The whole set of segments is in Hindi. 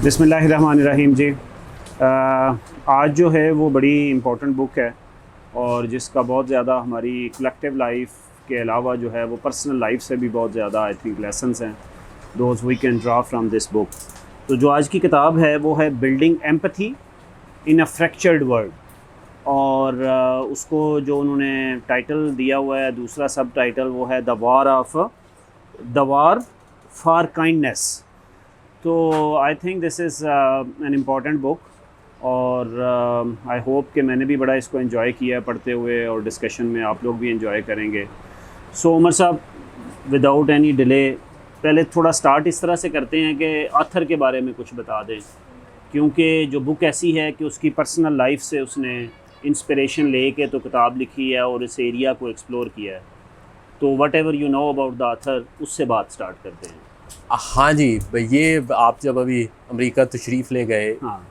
बिस्मिल्लाहिर्रहमानिर्रहीम जी। आज जो है वो बड़ी इम्पोर्टेंट बुक है और जिसका बहुत ज़्यादा हमारी कलेक्टिव लाइफ के अलावा जो है वो पर्सनल लाइफ से भी बहुत ज़्यादा आई थिंक लेसन्स हैं those we can draw from this book. तो जो आज की किताब है वो है building empathy in a fractured world और उसको जो उन्होंने टाइटल दिया हुआ है, दूसरा सब टाइटल वो है द वार फॉर काइंडनेस। तो I think this is an important book और आई होप कि मैंने भी बड़ा इसको एंजॉय किया है पढ़ते हुए और डिस्कशन में आप लोग भी एंजॉय करेंगे। सो उमर साहब, विदाउट एनी डिले पहले थोड़ा स्टार्ट इस तरह से करते हैं कि ऑथर के बारे में कुछ बता दें, क्योंकि जो बुक ऐसी है कि उसकी पर्सनल लाइफ से उसने इंस्पिरेशन ले के तो किताब लिखी है और इस एरिया को एक्सप्लोर किया है। तो what ever you know about the author, उससे बात स्टार्ट करते हैं। हाँ जी, ये आप जब अभी अमेरिका तशरीफ़ ले गए, हाँ,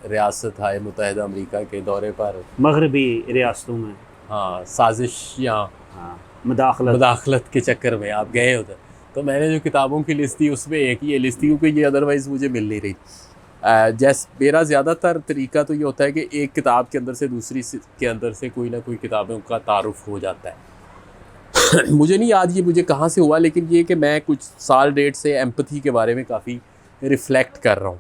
रियासत हाय मुत्तहिदा अमेरिका के दौरे पर, मगरबी रियासतों में, हाँ, साजिश या हाँ, मदाखलत के चक्कर में आप गए उधर, तो मैंने जो किताबों की लिस्ट थी उसमें एक ये लिस्ट थी, क्योंकि ये अदरवाइज़ मुझे मिल नहीं रही। जैसे मेरा ज़्यादातर तरीका तो ये होता है कि एक किताब के अंदर से दूसरी के अंदर से कोई ना कोई किताबों का तारुफ हो जाता है। मुझे नहीं याद ये मुझे कहाँ से हुआ, लेकिन ये कि मैं कुछ साल डेढ़ से एम्पैथी के बारे में काफ़ी रिफ़्लेक्ट कर रहा हूँ।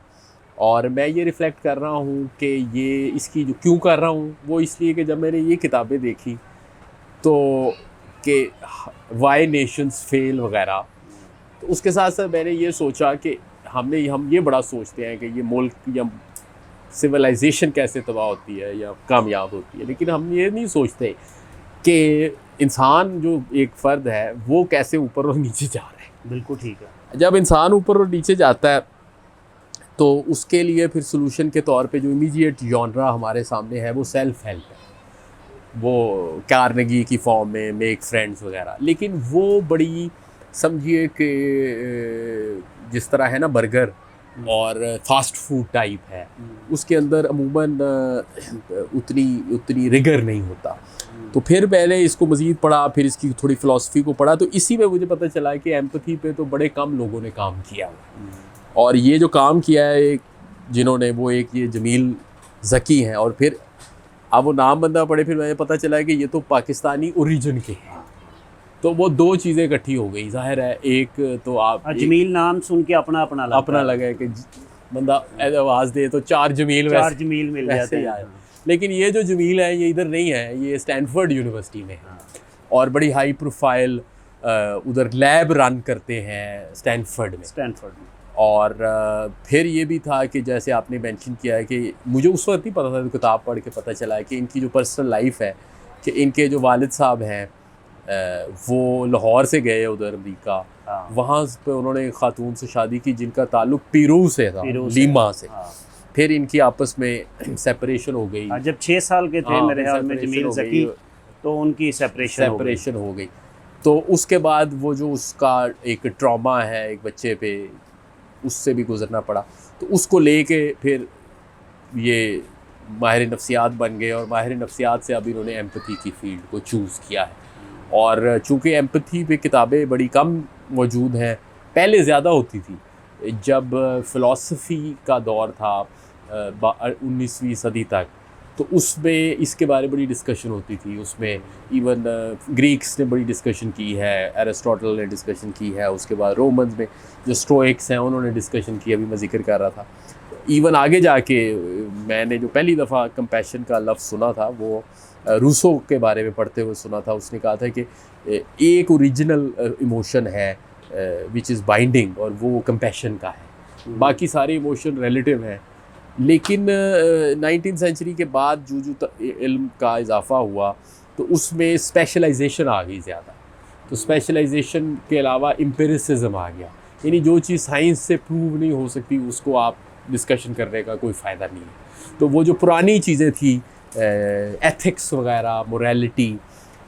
और मैं ये रिफ़्लेक्ट कर रहा हूँ कि ये इसकी जो क्यों कर रहा हूँ वो इसलिए कि जब मैंने ये किताबें देखी तो कि वाई नेशंस फेल वगैरह, तो उसके साथ साथ मैंने ये सोचा कि हम ये बड़ा सोचते हैं कि ये मुल्क या सिविलाइजेशन कैसे तबाह होती है या कामयाब होती है, लेकिन हम ये नहीं सोचते कि इंसान जो एक फ़र्द है वो कैसे ऊपर और नीचे जा रहा है। बिल्कुल ठीक है। जब इंसान ऊपर और नीचे जाता है तो उसके लिए फिर सोल्यूशन के तौर पे जो इमीडिएट जॉनरा हमारे सामने है वो सेल्फ हेल्प है, वो कार्नेगी की फॉर्म में मेक फ्रेंड्स वगैरह। लेकिन वो बड़ी समझिए कि जिस तरह है ना बर्गर और फास्ट फूड टाइप है, उसके अंदर अमूमन उतनी रिगर नहीं होता। तो फिर मैंने इसको मज़ीद पढ़ा, फिर इसकी थोड़ी फ़िलासफ़ी को पढ़ा, तो इसी में मुझे पता चला कि एम्पैथी पे तो बड़े कम लोगों ने काम किया और ये जो काम किया है जिन्होंने, वो एक ये जमील ज़की हैं। और फिर अब वो नाम बंदा पढ़े, फिर मुझे पता चला कि ये तो पाकिस्तानी ओरिजिन के हैं। तो वो दो चीज़ें इकट्ठी हो गई। ज़ाहिर है एक तो आप जमील नाम सुन के अपना लगा कि बंदा आवाज़ दे तो चार जमील मिल जाते हैं। लेकिन ये जो जमील है ये इधर नहीं है, ये स्टैनफोर्ड यूनिवर्सिटी में है और बड़ी हाई प्रोफाइल उधर लैब रन करते हैं स्टैनफोर्ड में। और फिर ये भी था कि जैसे आपने मेंशन किया है कि मुझे उस वक्त नहीं पता था, तो किताब पढ़ के पता चला है कि इनकी जो पर्सनल लाइफ है, कि इनके जो वालिद साहब हैं वो लाहौर से गए उधर अमेरिका, वहाँ पे उन्होंने एक खातून से शादी की जिनका ताल्लुक पीरू से था, लीमा से। फिर इनकी आपस में सेपरेशन हो गई। जब 6 साल के थे मेरे ख्याल में जमील ज़की, तो उनकी सेपरेशन हो गई। तो उसके बाद वो जो उसका एक ट्रॉमा है एक बच्चे पे, उससे भी गुजरना पड़ा, तो उसको लेके फिर ये माहिर नफ्सियात बन गए और माहिर नफ्सियात से अब इन्होंने एम्पैथी की फील्ड को चूज़ किया है। और चूँकि एम्पैथी पे किताबें बड़ी कम मौजूद हैं, पहले ज़्यादा होती थी जब फ़िलासफ़ी का दौर था 19वीं सदी तक, तो उसमें इसके बारे में बड़ी डिस्कशन होती थी। उसमें इवन ग्रीक्स ने बड़ी डिस्कशन की है, एरिस्टोटल ने डिस्कशन की है, उसके बाद रोमन्स में जो स्टोइक्स हैं उन्होंने डिस्कशन की, अभी मैं जिक्र कर रहा था। इवन आगे जाके मैंने जो पहली दफ़ा कंपैशन का लफ्ज़ सुना था वो रूसो के बारे में पढ़ते हुए सुना था। उसने कहा था कि एक ओरिजिनल इमोशन है विच इज़ बाइंडिंग, और वो कंपैशन का है, बाकी सारे इमोशन रिलेटिव हैं। लेकिन 19th सेंचुरी के बाद जो इल्म का इजाफ़ा हुआ तो उसमें स्पेशलाइजेशन आ गई ज़्यादा। तो स्पेशलाइजेशन के अलावा एम्पिरिसिज्म आ गया, यानी जो चीज़ साइंस से प्रूव नहीं हो सकती उसको आप डिस्कशन करने का कोई फ़ायदा नहीं है। तो वो जो पुरानी चीज़ें थी, एथिक्स वगैरह, मोरालिटी,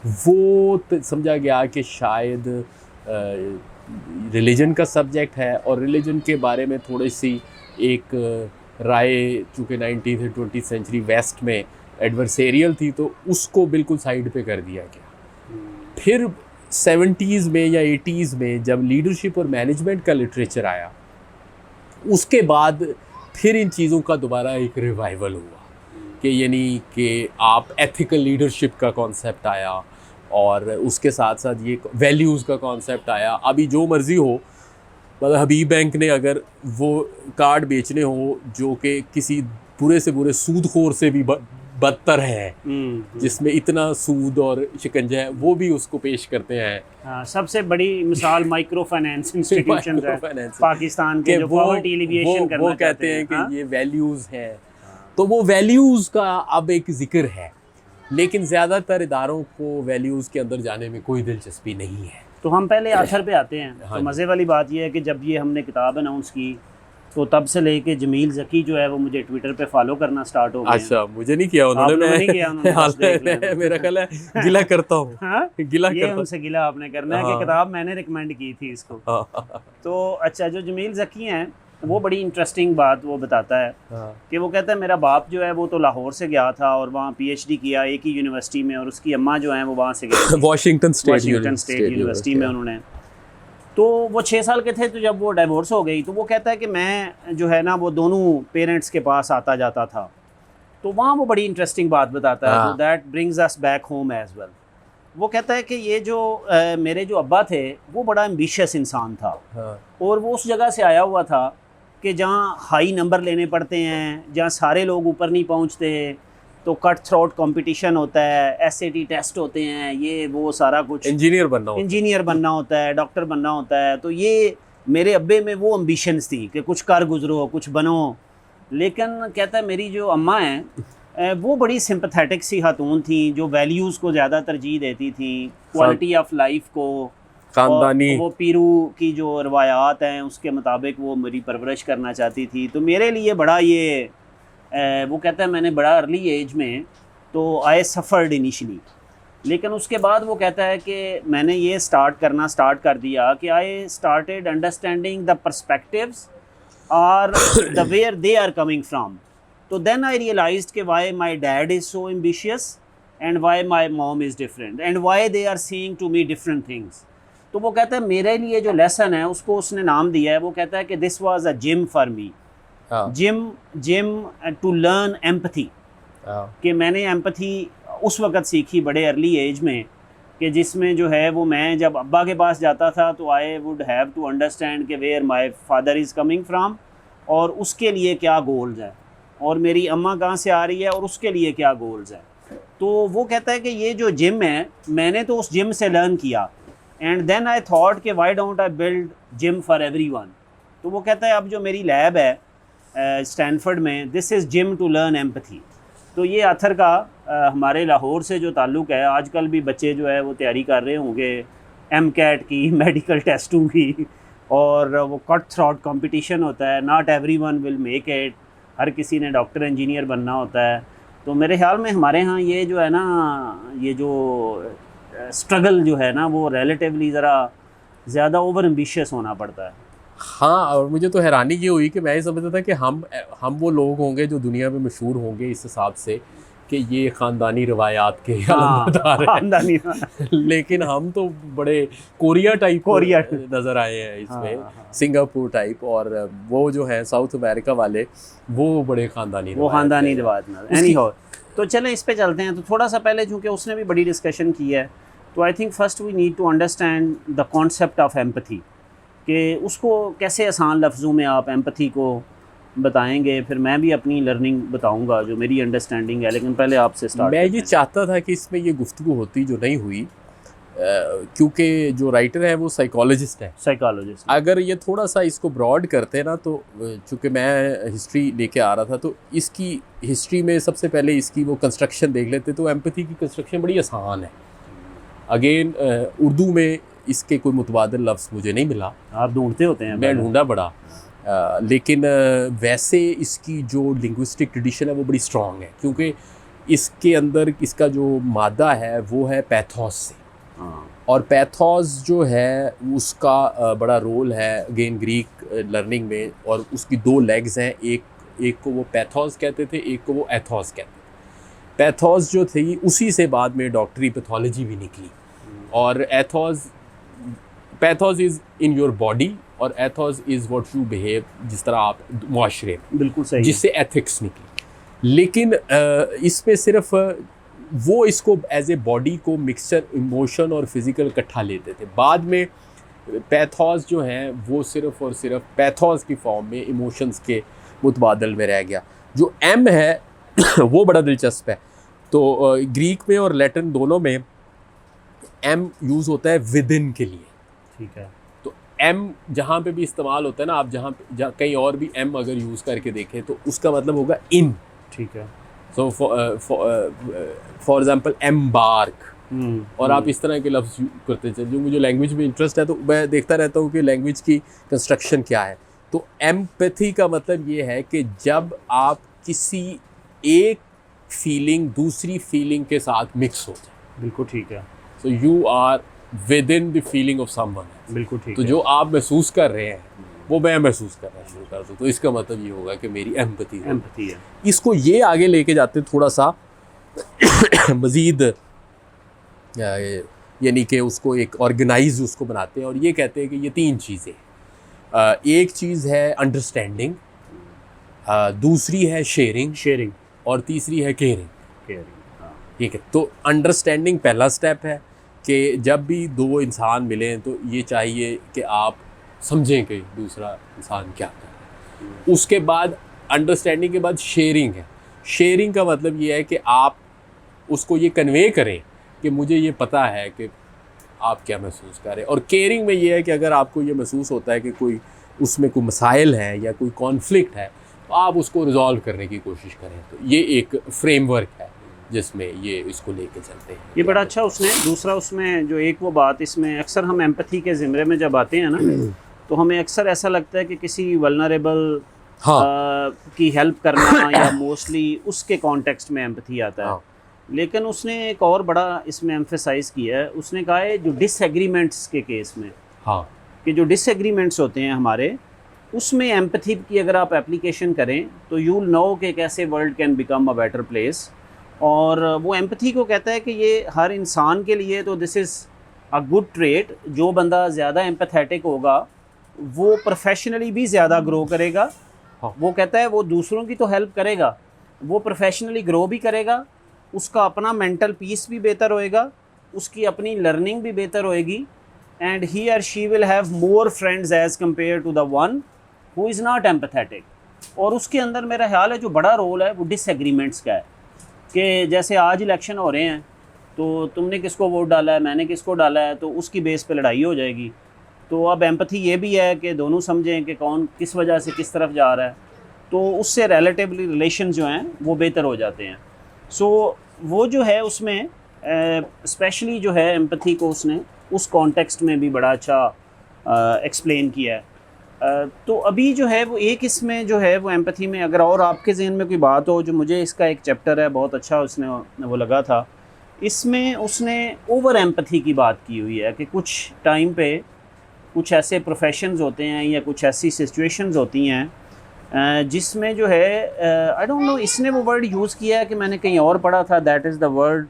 वो समझा गया कि शायद रिलीजन का सब्जेक्ट है, और रिलीजन के बारे में थोड़ी सी एक राय चूँकि 19th और 20th सेंचुरी वेस्ट में एडवर्सेरियल थी, तो उसको बिल्कुल साइड पे कर दिया गया। फिर 70s में या 80s में जब लीडरशिप और मैनेजमेंट का लिटरेचर आया, उसके बाद फिर इन चीज़ों का दोबारा एक रिवाइवल हुआ कि यानी कि आप एथिकल लीडरशिप का कॉन्सेप्ट आया और उसके साथ साथ ये वैल्यूज़ का कॉन्सेप्ट आया। अभी जो मर्ज़ी हो, मतलब हबीब बैंक ने अगर वो कार्ड बेचने हो जो कि किसी बुरे से बुरे सूदखोर से भी बदतर है, जिसमें इतना सूद और शिकंजा है, वो भी उसको पेश करते हैं। हाँ, सबसे बड़ी मिसाल माइक्रो फाइनेंस इंस्टीट्यूशन है पाकिस्तान के, जो पॉवर्टी एलिविएशन करना वो कहते हैं कि ये वैल्यूज़ हैं। तो वो वैल्यूज़ का अब एक जिक्र है, लेकिन ज़्यादातर इदारों को वैल्यूज़ के अंदर जाने में कोई दिलचस्पी नहीं है। तो हम पहले आखिर पे आते हैं। हाँ, तो मज़े वाली बात यह है कि जब ये हमने किताब अनाउंस की तो तब से लेके जमील ज़की जो है वो मुझे ट्विटर पे फॉलो करना स्टार्ट हो गया। अच्छा, मुझे नहीं किया उन्होंने, नहीं किया उन्होंने, मेरा ख्याल है गिला करता हूँ। हाँ? गिला ये करता उनसे गिला आपने करना है कि किताब मैंने रिकमेंड की थी इसको। तो अच्छा, जो जमील ज़की हैं वो बड़ी इंटरेस्टिंग बात वो बताता है कि वो कहता है मेरा बाप जो है वो तो लाहौर से गया था और वहाँ PhD किया एक ही यूनिवर्सिटी में, और उसकी अम्मा जो है वो वहाँ से गए वाशिंगटन स्टेट यूनिवर्सिटी में उन्होंने। तो वो 6 साल के थे तो जब वो डाइवोर्स हो गई तो वो कहता है कि मैं जो है ना वो दोनों पेरेंट्स के पास आता जाता था। तो वहाँ वो बड़ी इंटरेस्टिंग बात बताता है, तो that brings us back home as well. वो कहता है कि ये जो मेरे जो अब्बा थे वो बड़ा एम्बिशियस इंसान था, और वो उस जगह से आया हुआ था कि जहाँ हाई नंबर लेने पड़ते हैं, जहाँ सारे लोग ऊपर नहीं पहुँचते, तो कट थ्रोट कंपटीशन होता है, SAT टेस्ट होते हैं, ये वो सारा कुछ, इंजीनियर बनना होता है, डॉक्टर बनना होता है। तो ये मेरे अब्बे में वो एम्बिशंस थी कि कुछ कर गुजरो, कुछ बनो। लेकिन कहता है मेरी जो अम्मा हैं वो बड़ी सिंपैथेटिक सी खातून थी, जो वैल्यूज़ को ज़्यादा तरजीह देती थी, क्वालिटी ऑफ लाइफ को, खानदानी, वो पीरू की जो रवायात हैं उसके मुताबिक वो मेरी परवरिश करना चाहती थी। तो मेरे लिए बड़ा ये वो कहता है मैंने बड़ा अर्ली एज में तो आई सफ़र्ड इनिशली, लेकिन उसके बाद वो कहता है कि मैंने ये स्टार्ट कर दिया कि I started understanding the perspectives और the where they are coming from. तो देन आई रियलाइज्ड कि why my dad is so ambitious and why my mom is different and why they are seeing to me different things. तो वो कहता है मेरे लिए जो लेसन है उसको उसने नाम दिया है, वो कहता है कि this was a gym for me, gym to learn empathy. कि मैंने एम्पथी उस वक़्त सीखी बड़े अर्ली एज में कि जिसमें जो है वो मैं जब अब्बा के पास जाता था तो I would have to understand कि where my father is coming from और उसके लिए क्या गोल्स हैं, और मेरी अम्मा कहाँ से आ रही है और उसके लिए क्या गोल्स हैं। तो वो कहता है कि ये जो जिम है मैंने तो उस जिम से लर्न किया, एंड देन आई थॉट कि why don't I build gym for everyone. तो वो कहता है अब जो मेरी लैब है स्टैनफोर्ड में, this is gym to learn empathy. तो ये आथर का हमारे लाहौर से जो ताल्लुक़ है, आजकल भी बच्चे जो है वो तैयारी कर रहे होंगे MCAT की, मेडिकल टेस्टों की, और वो कट थ्रोट कंपटीशन होता है, not everyone will make it, हर किसी ने डॉक्टर इंजीनियर बनना होता है। तो मेरे ख्याल में हमारे यहाँ ये जो है ना, ये जो स्ट्रगल जो है ना वो रिलेटिवली ज़रा ज़्यादा ओवर एम्बिशियस होना पड़ता है। हाँ, और मुझे तो हैरानी ये हुई कि मैं ये समझता था कि हम वो लोग होंगे जो दुनिया में मशहूर होंगे इस हिसाब से कि ये ख़ानदानी रवायात के अलमदार हैं। लेकिन हम तो बड़े कोरिया नज़र आए हैं इसमें, सिंगापुर टाइप, और वो जो है साउथ अमेरिका वाले वो बड़े ख़ानदानी रवायात। एनी हो, तो चलें इस पे चलते हैं। तो थोड़ा सा पहले चूँकि उसने भी बड़ी डिस्कशन की है, तो I think first we need to understand the concept of empathy, कि उसको कैसे आसान लफ्ज़ों में आप एम्पथी को बताएंगे, फिर मैं भी अपनी लर्निंग बताऊंगा जो मेरी अंडरस्टैंडिंग है। लेकिन पहले आपसे स्टार्ट मैं ये चाहता था कि इसमें ये गुफ्तगू होती जो नहीं हुई, क्योंकि जो राइटर है वो साइकोलॉजिस्ट है। अगर ये थोड़ा सा इसको ब्रॉड करते ना, तो चूँकि मैं हिस्ट्री लेके आ रहा था तो इसकी हिस्ट्री में सबसे पहले इसकी वो कंस्ट्रक्शन देख लेते, तो एम्पथी की कंस्ट्रक्शन बड़ी आसान है। अगेन उर्दू में इसके कोई मुतबादिल लफ्ज़ मुझे नहीं मिला। आप ढूंढते होते हैं? मैं ढूंढा बड़ा, लेकिन वैसे इसकी जो लिंग्विस्टिक ट्रेडिशन है वो बड़ी स्ट्रॉन्ग है, क्योंकि इसके अंदर इसका जो मादा है वो है पैथोस से, और पैथोस जो है उसका बड़ा रोल है अगेन ग्रीक लर्निंग में, और उसकी 2 लेग्स हैं, एक को वो पैथोस कहते थे, एक को वो एथोस कहते थे। पैथोस जो थी उसी से बाद में डॉक्टरी पैथोलॉजी भी निकली, और ethos pathos is in your body और ethos is what you behave, जिस तरह आप मुआशरे में, बिल्कुल सही, जिससे एथिक्स निकली। लेकिन इसमें सिर्फ वो इसको एज ए बॉडी को मिक्सचर इमोशन और फिज़िकल इकट्ठा लेते थे। बाद में पैथोस जो हैं वो सिर्फ और सिर्फ पैथोस की फॉर्म में इमोशंस के मुतबादल में रह गया। जो एम है वो बड़ा दिलचस्प है। तो ग्रीक में और लैटिन दोनों में एम यूज़ होता है विद इन के लिए। ठीक है। तो एम जहाँ पे भी इस्तेमाल होता है ना, आप जहाँ कहीं और भी एम अगर यूज़ करके देखें तो उसका मतलब होगा इन। ठीक है। सो फॉर एग्जाम्पल एम्बार्क, और आप इस तरह के लफ्ज़ करते चले। जो मुझे लैंग्वेज में इंटरेस्ट है तो मैं देखता रहता हूँ कि लैंग्वेज की कंस्ट्रक्शन क्या है। तो एम्पैथी का मतलब ये है कि जब आप किसी एक फीलिंग दूसरी फीलिंग के साथ मिक्स हो जाए। बिल्कुल ठीक है। So you are within the feeling of someone. बिल्कुल ठीक तो है। जो आप महसूस कर रहे हैं वो मैं महसूस करना शुरू कर दूँ, तो इसका मतलब ये होगा कि मेरी एम्पैथी है। इसको ये आगे लेके जाते थोड़ा सा मज़ीद, यानी कि उसको एक ऑर्गेनाइज उसको बनाते हैं और ये कहते हैं कि ये तीन चीज़ें, एक चीज़ है अंडरस्टैंडिंग, दूसरी है शेयरिंग और तीसरी है केयरिंग। ठीक है। तो अंडरस्टैंडिंग पहला स्टेप है कि जब भी दो इंसान मिलें तो ये चाहिए कि आप समझें कि दूसरा इंसान क्या कर रहा है। उसके बाद अंडरस्टैंडिंग के बाद शेयरिंग है। शेयरिंग का मतलब ये है कि आप उसको ये कन्वे करें कि मुझे ये पता है कि आप क्या महसूस कर रहे हैं। और केयरिंग में ये है कि अगर आपको ये महसूस होता है कि कोई उसमें कोई मसाइल है या कोई कॉन्फ्लिक्ट है तो आप उसको रिजॉल्व करने की कोशिश करें। तो ये एक फ्रेमवर्क है जिसमें ये इसको लेके चलते हैं। ये बड़ा अच्छा उसने दूसरा उसमें जो एक वो बात इसमें अक्सर हम एम्पैथी के ज़िम्रे में जब आते हैं ना तो हमें अक्सर ऐसा लगता है कि किसी वल्नरेबल की हेल्प करना या मोस्टली उसके कॉन्टेक्स्ट में एम्पैथी आता है। लेकिन उसने एक और बड़ा इसमें एम्फेसाइज़ किया है। उसने कहा है जो डिसएग्रीमेंट्स के केस में, कि जो डिसएग्रीमेंट्स होते हैं हमारे, उसमें एम्पैथी की अगर आप एप्लीकेशन करें तो यू विल नो कि कैसे world can become a better place. और वो एम्पैथी को कहता है कि ये हर इंसान के लिए तो this is a good trait. जो बंदा ज़्यादा एम्पैथेटिक होगा वो प्रोफेशनली भी ज़्यादा ग्रो करेगा। वो कहता है वो दूसरों की तो हेल्प करेगा, वो प्रोफेशनली ग्रो भी करेगा, उसका अपना मेंटल पीस भी बेहतर होएगा, उसकी अपनी लर्निंग भी बेहतर होएगी, एंड ही और she will have more friends as compare to the one who is not empathetic. और उसके अंदर मेरा ख्याल है जो बड़ा रोल है वो डिसएग्रीमेंट्स का है कि जैसे आज इलेक्शन हो रहे हैं तो तुमने किसको वोट डाला है, मैंने किसको डाला है, तो उसकी बेस पे लड़ाई हो जाएगी। तो अब एम्पैथी ये भी है कि दोनों समझें कि कौन किस वजह से किस तरफ जा रहा है, तो उससे रिलेटिवली रिलेशन जो हैं वो बेहतर हो जाते हैं। सो वो जो है उसमें स्पेशली जो है एम्पैथी को उसने उस कॉन्टेक्स्ट में भी बड़ा अच्छा एक्सप्लेन किया है। तो अभी जो है वो एक इसमें जो है वो एम्पैथी में अगर और आपके जहन में कोई बात हो, जो मुझे इसका एक चैप्टर है बहुत अच्छा उसने वो लगा था, इसमें उसने ओवर एम्पैथी की बात की हुई है कि कुछ टाइम पे कुछ ऐसे प्रोफेशंस होते हैं या कुछ ऐसी सिचुएशंस होती हैं जिसमें जो है आई डोंट नो इसने वो वर्ड यूज़ किया है कि मैंने कहीं और पढ़ा था, दैट इज़ द वर्ड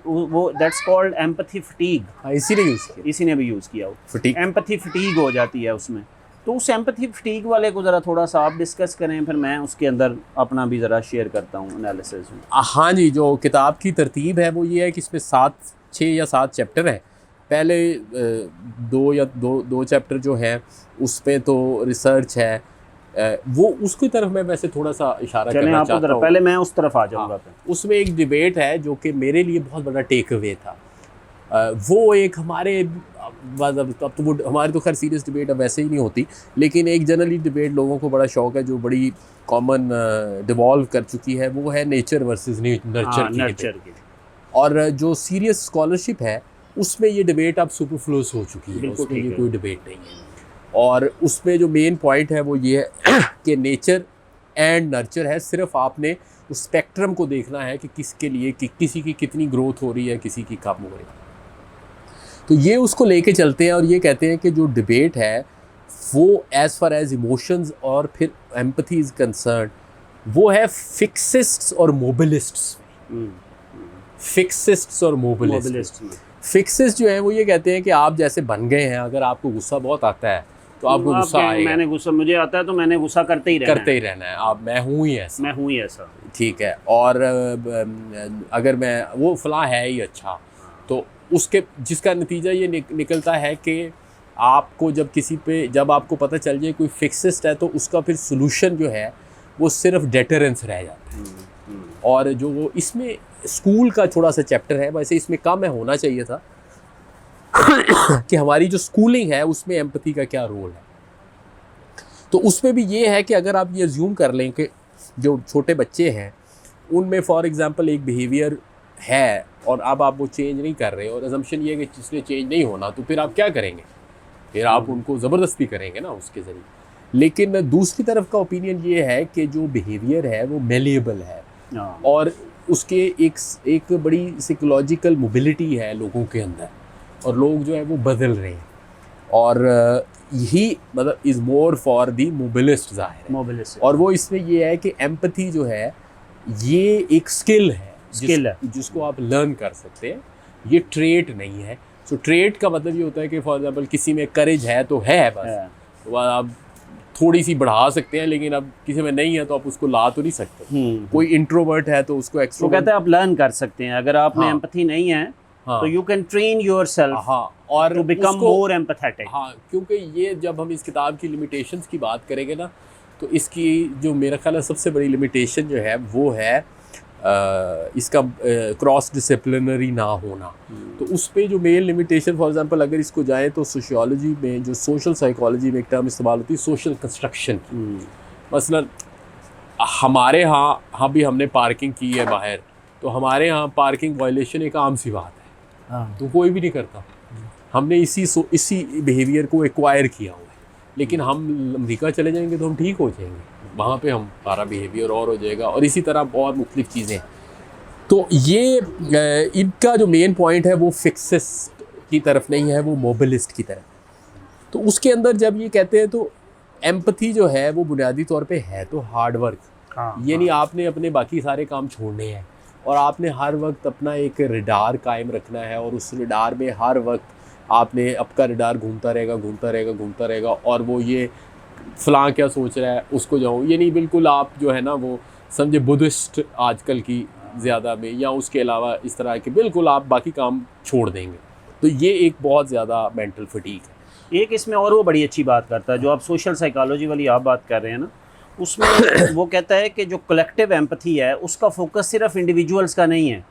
वो दैट्स कॉल्ड एम्पैथी फटीग। इसी ने यूज़ किया, इसी ने भी यूज़ किया, फटीग, एम्पैथी फटीग हो जाती है उसमें। तो उस एम्पैथी फटीग वाले को ज़रा थोड़ा सा आप डिस्कस करें, फिर मैं उसके अंदर अपना भी ज़रा शेयर करता हूँ एनालिसिस में। हाँ जी, जो किताब की तरतीब है वो ये है कि इसमें 6 या 7 चैप्टर हैं। पहले दो चैप्टर जो हैं उस पे तो रिसर्च है, वो उसकी तरफ मैं वैसे थोड़ा सा इशारा करना चाहता हूँ। पहले मैं उस तरफ आ जाऊँगा। उसमें एक डिबेट है जो कि मेरे लिए बहुत बड़ा टेक अवे था। वो एक हमारे अब तो वो हमारी तो खैर सीरियस डिबेट अब वैसे ही नहीं होती, लेकिन एक जनरली डिबेट लोगों को बड़ा शौक है जो बड़ी कॉमन डिवॉल्व कर चुकी है, वो है नेचर वर्सेस नर्चर की। और जो सीरियस स्कॉलरशिप है उसमें ये डिबेट अब सुपरफ्लुअस हो चुकी है, उसमें ये कोई डिबेट नहीं है। और उसमें जो मेन पॉइंट है वो ये है कि नेचर एंड नर्चर है, सिर्फ आपने उस स्पेक्ट्रम को देखना है कि किसके लिए किसी की कितनी ग्रोथ हो रही है, किसी की कम हो रही है। तो ये उसको लेके चलते हैं और ये कहते हैं कि जो डिबेट है वो एज़ फार एज इमोशंस और फिर एम्पैथी इज़ कंसर्न, वो है फिक्सिस्ट्स और मोबिलिस्ट्स में। फिक्सिस्ट्स और मोबिलिस्ट्स में फिक्सेस जो हैं वो ये कहते हैं कि आप जैसे बन गए हैं, अगर आपको गुस्सा बहुत आता है तो आपको गुस्सा आएगा, मुझे आता है तो मैंने गुस्सा करते ही रहना है। आप मैं हूँ ही ऐसा, ठीक है। और अगर मैं वो फलां है ही अच्छा, तो उसके जिसका नतीजा ये निकलता है कि आपको जब आपको पता चल जाए कोई फिक्सिस्ट है, तो उसका फिर सोल्यूशन जो है वो सिर्फ डेटरेंस रह जाता है। और जो वो इसमें स्कूल का थोड़ा सा चैप्टर है, वैसे इसमें कम है, होना चाहिए था कि हमारी जो स्कूलिंग है उसमें एम्पैथी का क्या रोल है। तो उसमें भी ये है कि अगर आप ये अज्यूम कर लें कि जो छोटे बच्चे हैं उनमें फॉर एग्जांपल एक बिहेवियर है और अब आप वो चेंज नहीं कर रहे, और अजम्पशन ये है कि जिसने चेंज नहीं होना, तो फिर आप क्या करेंगे? फिर आप उनको ज़बरदस्ती करेंगे ना उसके ज़रिए। लेकिन दूसरी तरफ का ओपिनियन ये है कि जो बिहेवियर है वो मेलेबल है और उसके एक बड़ी साइकोलॉजिकल मोबिलिटी है लोगों के अंदर, और लोग जो है वो बदल रहे हैं। और यही मतलब इज़ मोर फॉर दी मोबिलिस्ट ज़ाहिर है। और वो इसमें ये है कि एम्पैथी जो है ये एक स्किल है जिसको आप लर्न कर सकते हैं, ये ट्रेट नहीं है। सो ट्रेट का मतलब ये होता है कि फॉर एग्जांपल किसी में करेज है तो है बस, तो आप थोड़ी सी बढ़ा सकते हैं, लेकिन अब किसी में नहीं है तो आप उसको ला तो नहीं सकते। कोई इंट्रोवर्ट है तो उसको एक्सट्रोवर्ट, कहते हैं आप लर्न कर सकते हैं। अगर आप में एम्पैथी नहीं है तो यू कैन ट्रेन योरसेल्फ और टू बिकम मोर एम्पैथेटिक। क्योंकि ये जब हम इस किताब की लिमिटेशंस की बात करेंगे ना, तो इसकी जो मेरा ख्याल है सबसे बड़ी लिमिटेशन जो है वो है इसका क्रॉस डिसिप्लिनरी ना होना। तो उस पे जो मेन लिमिटेशन फॉर एग्जांपल अगर इसको जाएं तो सोशियोलॉजी में जो सोशल साइकोलॉजी में एक टर्म इस्तेमाल होती है सोशल कंस्ट्रक्शन की। मसलन हमारे यहाँ भी हमने पार्किंग की है बाहर, तो हमारे यहाँ पार्किंग वायलेशन एक आम सी बात है, तो कोई भी नहीं करता। हमने इसी बिहेवियर को एक्वायर किया हुआ है। लेकिन हम अमेरिका चले जाएंगे तो हम ठीक हो जाएंगे, वहाँ पे हमारा बिहेवियर और हो जाएगा, और इसी तरह बहुत मुख्तलिफ चीज़ें। तो ये इनका जो मेन पॉइंट है वो फिक्सिस्ट की तरफ नहीं है, वो मोबिलिस्ट की तरफ। तो उसके अंदर जब ये कहते हैं तो एम्पैथी जो है वो बुनियादी तौर पे है तो हार्ड वर्क। ये नहीं आपने अपने बाकी सारे काम छोड़ने हैं और आपने हर वक्त अपना एक रडार कायम रखना है, और उस रडार में हर वक्त आपने आपका रडार घूमता रहेगा, और वो ये फ़लाँ क्या सोच रहा है उसको जाऊँ, ये नहीं बिल्कुल आप जो है ना वो समझे बुद्धिस्ट आजकल की ज़्यादा में, या उसके अलावा इस तरह के बिल्कुल आप बाकी काम छोड़ देंगे। तो ये एक बहुत ज़्यादा मेंटल फटीग है। एक इसमें और वो बड़ी अच्छी बात करता है जो आप सोशल साइकोलॉजी वाली आप बात कर रहे हैं ना, उसमें वो कहता है कि जो कलेक्टिव एम्पैथी है उसका फोकस सिर्फ इंडिविजुअल्स का नहीं है।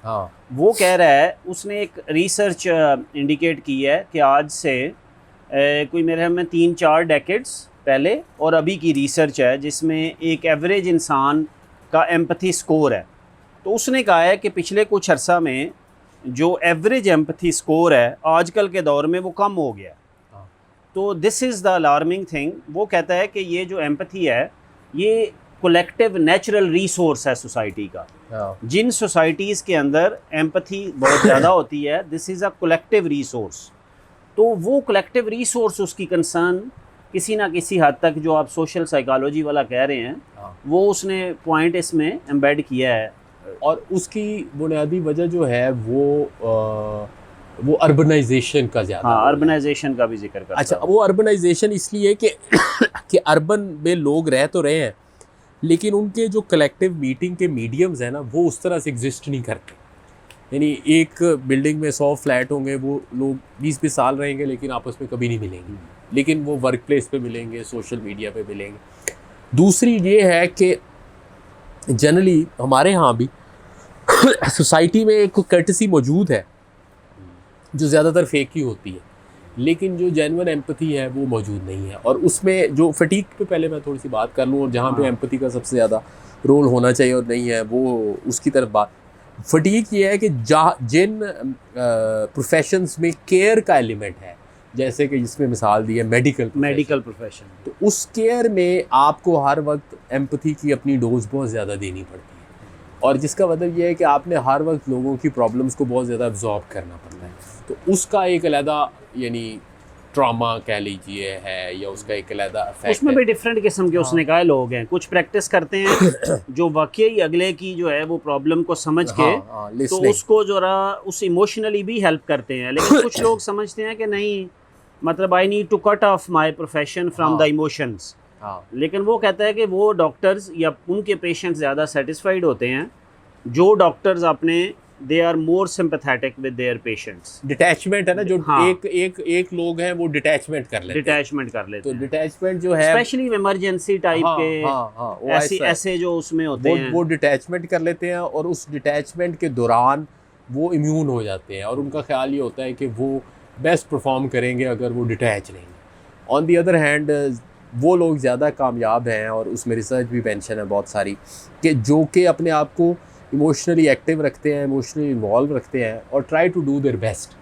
वो कह रहा है, उसने एक रिसर्च इंडिकेट की है कि आज से कोई मेरे में 3-4 डेकेड्स पहले और अभी की रिसर्च है जिसमें एक एवरेज इंसान का एम्पैथी स्कोर है। तो उसने कहा है कि पिछले कुछ अर्सा में जो एवरेज एम्पैथी स्कोर है आजकल के दौर में वो कम हो गया। तो this is the alarming thing. वो कहता है कि ये जो एम्पैथी है ये कलेक्टिव नेचुरल रिसोर्स है सोसाइटी का। जिन सोसाइटीज़ के अंदर एम्पैथी बहुत ज़्यादा होती है, this is a collective resource. तो वो कलेक्टिव रिसोर्स उसकी कंसर्न किसी ना किसी हद तक जो आप सोशल साइकोलॉजी वाला कह रहे हैं वो उसने पॉइंट इसमें एम्बेड किया है। और उसकी बुनियादी वजह जो है वो अर्बनाइजेशन का ज़्यादा। अर्बनाइजेशन का भी जिक्र करता है। अच्छा, वो अर्बनाइजेशन इसलिए कि अर्बन में लोग रह तो रहे हैं, लेकिन उनके जो कलेक्टिव मीटिंग के मीडियम्स हैं ना वो उस तरह से एग्जिस्ट नहीं करते। यानी एक बिल्डिंग में 100 फ्लैट होंगे, वो लोग 20-20 साल रहेंगे लेकिन आपस में कभी नहीं मिलेंगे, लेकिन वो वर्क प्लेस पे मिलेंगे, सोशल मीडिया पे मिलेंगे। दूसरी ये है कि जनरली हमारे यहाँ भी सोसाइटी में एक कर्टसी मौजूद है जो ज़्यादातर फेक ही होती है, लेकिन जो जेन्युइन एम्पैथी है वो मौजूद नहीं है। और उसमें जो फटीग पे पहले मैं थोड़ी सी बात कर लूँ, और जहाँ पे एम्पैथी का सबसे ज़्यादा रोल होना चाहिए और नहीं है वो उसकी तरफ बात। फटीग ये है कि जिन प्रोफेशंस में केयर का एलिमेंट है, जैसे कि जिसमें मिसाल दी है मेडिकल प्रोफेशन, तो उस केयर में आपको हर वक्त एम्पैथी की अपनी डोज बहुत ज़्यादा देनी पड़ती है, और जिसका मतलब ये है कि आपने हर वक्त लोगों की प्रॉब्लम्स को बहुत ज़्यादा एब्जॉर्ब करना पड़ता है। तो उसका एक अलहदा यानी ट्रॉमा कह लीजिए है या उसका एक अलग इफेक्ट उसमें है। भी डिफरेंट किस्म के उसने कहा लोग हैं, कुछ प्रैक्टिस करते हैं जो वाकई अगले की जो है वो प्रॉब्लम को समझ के तो listening। उसको जरा उस इमोशनली भी हेल्प करते हैं, लेकिन कुछ लोग समझते हैं कि नहीं, मतलब I need to cut off my profession from the emotions. लेकिन वो कहता है कि वो डॉक्टर्स या उनके पेशेंट ज़्यादा सेटिस्फाइड होते हैं जो डॉक्टर्स अपने they are more sympathetic with their patients. Detachment है ना, जो हाँ। एक लोग हैं वो डिटैचमेंट कर लेते हैं। डिटैचमेंट कर लेते तो हैं, डिटैचमेंट जो है स्पेशली इमरजेंसी टाइप के वो ऐसे ऐसा है। ऐसे जो उसमें होते हैं वो डिटैचमेंट कर लेते हैं और उस डिटैचमेंट के दौरान वो इम्यून हो जाते हैं और उनका ख्याल ये होता है कि वो बेस्ट परफॉर्म करेंगे अगर वो डिटैच रहेंगे। ऑन दी अदर हैंड वो लोग ज़्यादा कामयाब हैं और उसमें रिसर्च भी मेंशन है बहुत सारी कि जो कि अपने आप को इमोशनली एक्टिव रखते हैं, इमोशनली इन्वॉल्व रखते हैं और try to do their best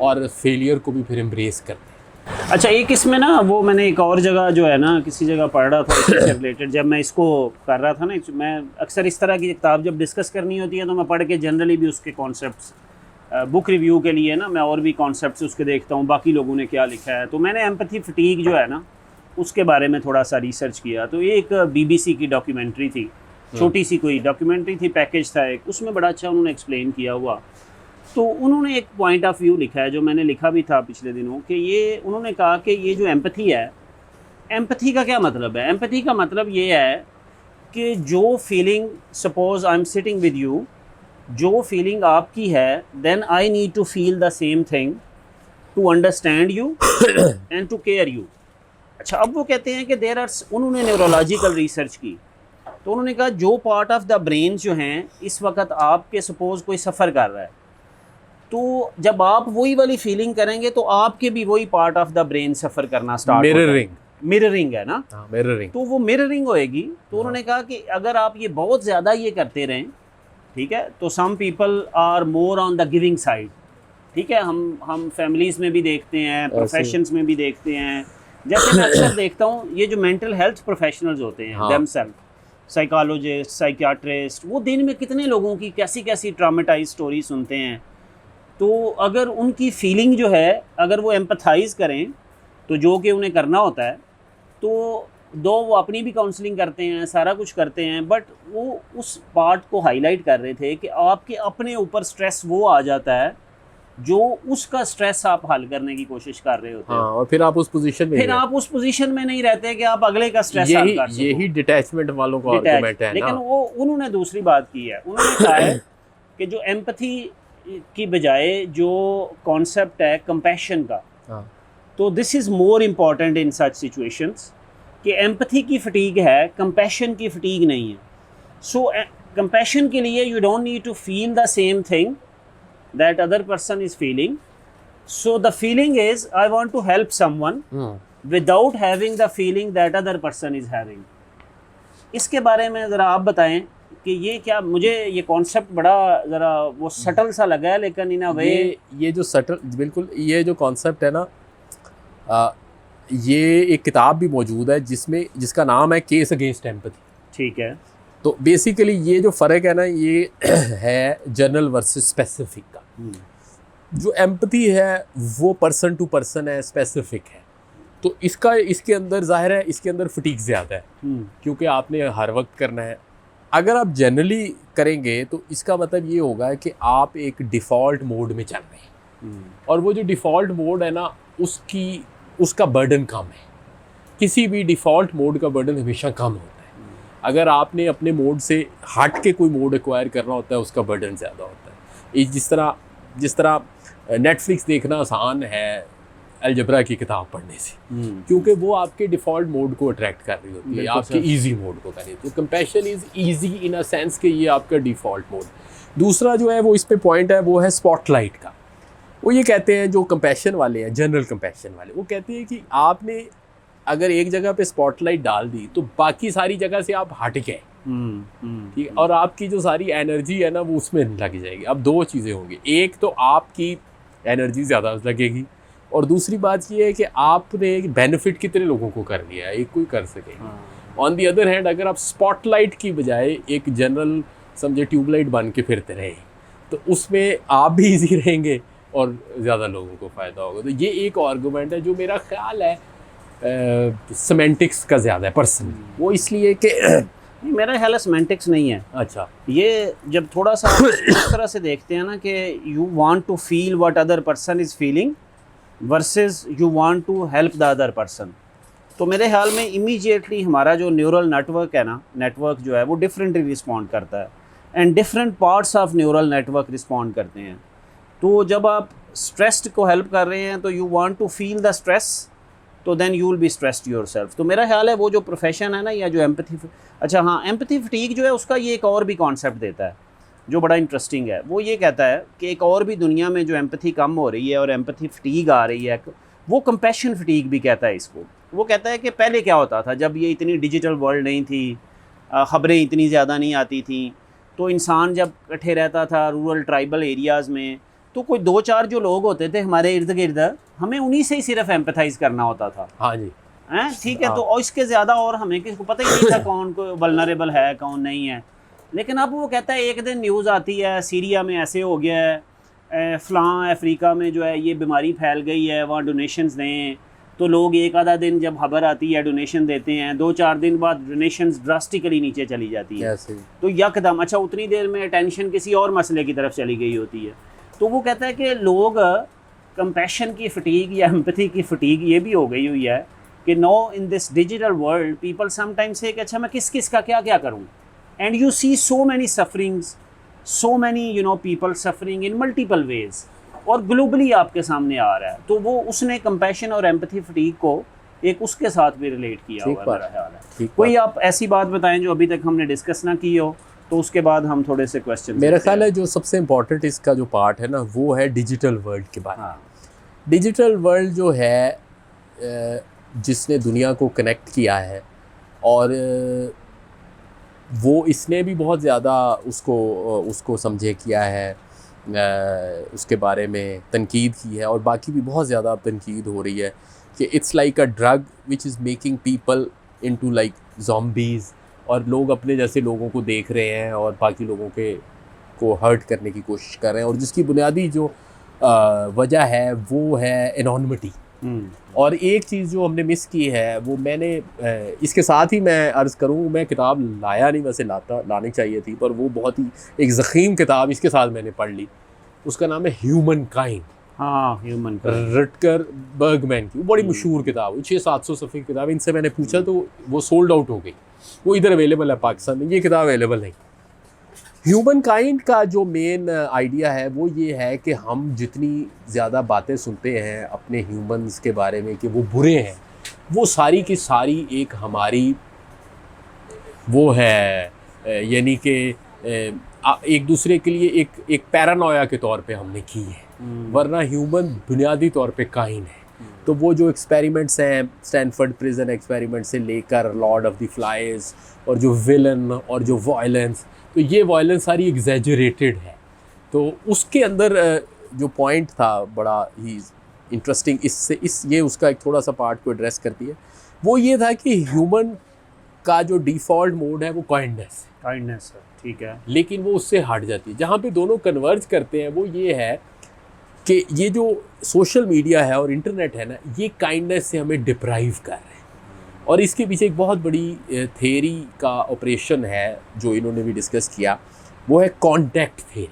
और फेलियर को भी फिर एम्ब्रेस करते हैं। अच्छा, एक इसमें ना वो मैंने एक और जगह जो है ना किसी जगह पढ़ रहा था इससे रिलेटेड, जब मैं इसको कर रहा था ना, मैं अक्सर इस तरह की किताब जब डिस्कस करनी होती है तो मैं पढ़ के जनरली भी उसके कॉन्सेप्ट्स बुक रिव्यू के लिए ना मैं और भी कॉन्सेप्ट्स उसके देखता हूँ बाकी लोगों ने क्या लिखा है। तो मैंने एम्पैथी फटीग जो है ना उसके बारे में थोड़ा सा रिसर्च किया। तो ये एक BBC की डॉक्यूमेंट्री थी, छोटी सी कोई डॉक्यूमेंट्री थी, पैकेज था एक, उसमें बड़ा अच्छा उन्होंने एक्सप्लेन किया हुआ। तो उन्होंने एक पॉइंट ऑफ व्यू लिखा है जो मैंने लिखा भी था पिछले दिनों कि ये उन्होंने कहा कि ये जो एम्पैथी है, एम्पैथी का क्या मतलब है? एम्पैथी का मतलब ये है कि जो feeling, suppose I am sitting with you, जो फीलिंग आपकी है, then I need to feel the same thing to understand you and to care you. अच्छा, अब वो कहते हैं कि देयर आर, उन्होंने न्यूरोलॉजिकल रिसर्च की तो उन्होंने कहा जो पार्ट ऑफ द ब्रेन जो हैं इस वक्त आपके, सपोज कोई सफ़र कर रहा है, तो जब आप वही वाली फीलिंग करेंगे तो आपके भी वही पार्ट ऑफ द ब्रेन सफ़र करना स्टार्ट होगा। मिररिंग है ना, मिररिंग, तो वो मिररिंग होएगी। तो उन्होंने कहा कि अगर आप ये बहुत ज़्यादा ये करते रहें, ठीक है, तो some people are more on the giving side, ठीक है, हम फैमिलीज़ में भी देखते हैं, प्रोफेशंस में भी देखते हैं। जैसे मैं अक्सर देखता हूँ ये जो मेंटल हेल्थ प्रोफेशनल्स होते हैं, देमसेल्फ, साइकोलॉजिस्ट, साइकियाट्रिस्ट, वो दिन में कितने लोगों की कैसी कैसी ट्रामेटाइज स्टोरी सुनते हैं। तो अगर उनकी फीलिंग जो है, अगर वो एम्पथाइज करें तो जो कि उन्हें करना होता है, तो दो वो अपनी भी काउंसलिंग करते हैं, सारा कुछ करते हैं, बट वो उस पार्ट को हाईलाइट कर रहे थे कि आपके अपने ऊपर स्ट्रेस वो आ जाता है जो उसका स्ट्रेस आप हल करने की कोशिश कर रहे होते हैं। और फिर आप उस पोजीशन में, फिर आप उस पोजीशन में नहीं रहते कि आप अगले का स्ट्रेस हल कर सको। यही डिटैचमेंट वालों का आर्गुमेंट है। लेकिन वो उन्होंने दूसरी बात की है, उन्होंने कहा है कि जो एम्पैथी की बजाय जो कॉन्सेप्ट है कंपैशन का, तो this is more important in such situations कि एम्पैथी की फटीग है, कंपैशन की फटीग नहीं है। सो कंपैशन के लिए you don't need to feel the same thing that other person is feeling. So the feeling is I want to help someone without having the feeling that other person is having. इसके बारे में ज़रा आप बताएं कि ये क्या, मुझे ये कॉन्सेप्ट बड़ा ज़रा वो सटल सा लगा है, लेकिन इन अ वे ये जो सटल, बिल्कुल ये जो कॉन्सेप्ट है ना, ये एक किताब भी मौजूद है जिसका नाम है केस अगेंस्ट एम्पैथी। ठीक है। तो बेसिकली ये जो फ़र्क है ना, ये है जनरल वर्सेस स्पेसिफिक का। जो एम्पैथी है वो पर्सन टू पर्सन है, स्पेसिफिक है। तो इसके अंदर ज़ाहिर है इसके अंदर फटीग ज़्यादा है क्योंकि आपने हर वक्त करना है। अगर आप जनरली करेंगे तो इसका मतलब ये होगा कि आप एक डिफ़ॉल्ट मोड में चल रहे हैं और वो जो डिफ़ॉल्ट मोड है ना उसका बर्डन कम है। किसी भी डिफ़ॉल्ट मोड का बर्डन हमेशा कम होता है। अगर आपने अपने मोड से हट के कोई मोड एक्वायर करना होता है उसका बर्डन ज़्यादा होता है। जिस तरह नेटफ्लिक्स देखना आसान है अलजबरा की किताब पढ़ने से, क्योंकि वो आपके डिफ़ॉल्ट मोड को अट्रैक्ट कर रही होती है, आपके इजी मोड को कर रही होती है। तो compassion is easy in a sense कि ये आपका डिफ़ॉल्ट मोड। दूसरा जो है वो इस पे पॉइंट है वो है स्पॉटलाइट का। वो ये कहते हैं जो कंपैशन वाले हैं, जनरल कंपैशन वाले, वो कहते हैं कि आपने अगर एक जगह पे स्पॉटलाइट डाल दी तो बाकी सारी जगह से आप हट गए, ठीक है, और आपकी जो सारी एनर्जी है ना वो उसमें लग जाएगी। अब दो चीज़ें होंगी, एक तो आपकी एनर्जी ज़्यादा लगेगी और दूसरी बात ये है कि आपने बेनिफिट कितने लोगों को कर लिया है, एक कोई कर सकेगा। ऑन दी अदर हैंड अगर आप स्पॉटलाइट की बजाय एक जनरल समझे ट्यूबलाइट बन के फिरते रहे तो उसमें आप भी इजी रहेंगे और ज़्यादा लोगों को फ़ायदा होगा। तो ये एक आर्गूमेंट है जो मेरा ख्याल है सेमेंटिक्स का ज़्यादा है पर्सनली, वो इसलिए कि नहीं, मेरा ख्याल है सेमेंटिक्स नहीं है। अच्छा, ये जब थोड़ा सा इस तरह से देखते हैं ना कि you want to feel what other person is feeling versus you want to help the other person, तो मेरे ख्याल में इमीडिएटली हमारा जो न्यूरल नेटवर्क है ना, नेटवर्क जो है वो डिफरेंटली रिस्पॉन्ड करता है and different parts of neural network respond करते हैं। तो जब आप स्ट्रेस्ड को हेल्प कर रहे हैं तो you want to feel the stress, तो then you will be stressed yourself. तो मेरा ख्याल है वो जो प्रोफेशन है ना, या जो एम्पैथी, अच्छा हाँ, एम्पैथी फटीग जो है उसका ये एक और भी कॉन्सेप्ट देता है जो बड़ा इंटरेस्टिंग है। वो ये कहता है कि एक और भी दुनिया में जो एम्पैथी कम हो रही है और एम्पैथी फटीग आ रही है, वो कंपैशन फटीग भी कहता है इसको। वो कहता है कि पहले क्या होता था, जब ये इतनी डिजिटल वर्ल्ड नहीं थी, ख़बरें इतनी ज़्यादा नहीं आती थी, तो इंसान जब इकट्ठे रहता था रूरल ट्राइबल एरियाज़ में, तो कोई 2-4 जो लोग होते थे हमारे इर्द गिर्द, हमें उन्हीं से ही सिर्फ एम्पैथाइज़ करना होता था। हाँ जी, हैं, ठीक है। तो और इसके ज़्यादा और हमें किसी को पता ही नहीं था कौन को वल्नरेबल है कौन नहीं है। लेकिन अब वो कहता है एक दिन न्यूज़ आती है सीरिया में ऐसे हो गया है, फ़लाँ अफ्रीका में जो है ये बीमारी फैल गई है, वहाँ डोनेशंस दें, तो लोग एक आधा दिन जब खबर आती है डोनेशन देते हैं, 2-4 दिन बाद डोनेशंस ड्रास्टिकली नीचे चली जाती है। तो यकदम, अच्छा उतनी देर में अटेंशन किसी और मसले की तरफ चली गई होती है। तो वो कहता है कि लोग कंपैशन की फटीग या एम्पैथी की फटीग ये भी हो गई हुई है कि no in this digital world people sometimes से कि अच्छा मैं किस किस का क्या क्या करूँ, and you see so many sufferings, so many you know people suffering in multiple ways, और ग्लोबली आपके सामने आ रहा है। तो वो उसने कंपैशन और एम्पैथी फटीग को एक उसके साथ भी रिलेट किया हुआ है मेरा ख्याल है। कोई आप ऐसी बात बताएं जो अभी तक हमने डिस्कस ना की हो, तो उसके बाद हम थोड़े से क्वेश्चन। मेरा ख्याल है जो सबसे इम्पोर्टेंट इसका जो पार्ट है ना, वो है डिजिटल वर्ल्ड के बारे में। डिजिटल वर्ल्ड जो है जिसने दुनिया को कनेक्ट किया है, और वो इसने भी बहुत ज़्यादा उसको समझे किया है, उसके बारे में तनकीद की है, और बाकी भी बहुत ज़्यादा तनकीद हो रही है कि it's like a drug which is making people into like zombies, और लोग अपने जैसे लोगों को देख रहे हैं और बाकी लोगों को हर्ट करने की कोशिश कर रहे हैं, और जिसकी बुनियादी जो वजह है वो है एनोनिमिटी। और एक चीज़ जो हमने मिस की है, वो मैंने इसके साथ ही मैं अर्ज़ करूँ, मैं किताब लाया नहीं, वैसे लानी चाहिए थी, पर वो बहुत ही एक ज़ख़ीम किताब इसके साथ मैंने पढ़ ली। उसका नाम है ह्यूमन काइंड। हाँ, ह्यूमन काइंड, रटकर बर्गमैन की, वो बड़ी मशहूर किताब, 600-700 सफ़े की किताब। इनसे मैंने पूछा तो वो सोल्ड आउट हो गई, वो इधर अवेलेबल है पाकिस्तान में, ये किताब अवेलेबल नहीं। ह्यूमन काइंड का जो मेन आइडिया है वो ये है कि हम जितनी ज़्यादा बातें सुनते हैं अपने ह्यूमंस के बारे में कि वो बुरे हैं, वो सारी की सारी एक हमारी वो है, यानी कि एक दूसरे के लिए एक पैरानोया के तौर पे हमने की है, वरना ह्यूमन बुनियादी तौर पे काइन है। तो वो जो एक्सपेरिमेंट्स हैं, स्टैनफोर्ड प्रिजन एक्सपेरिमेंट से लेकर लॉर्ड ऑफ द फ्लाइज, और जो विलन और जो वायलेंस, तो ये वायलेंस सारी एग्जैजरेटेड है। तो उसके अंदर जो पॉइंट था बड़ा ही इंटरेस्टिंग, ये उसका एक थोड़ा सा पार्ट को एड्रेस करती है। वो ये था कि ह्यूमन का जो डिफ़ॉल्ट मोड है वो काइंडनेस है, ठीक है, लेकिन वो उससे हट जाती है। जहाँ पे दोनों कन्वर्ज करते हैं वो ये है कि ये जो सोशल मीडिया है और इंटरनेट है ना, ये काइंडनेस से हमें डिप्राइव कर रहे हैं। और इसके पीछे एक बहुत बड़ी थेरी का ऑपरेशन है जो इन्होंने भी डिस्कस किया, वो है कॉन्टेक्ट थेरी।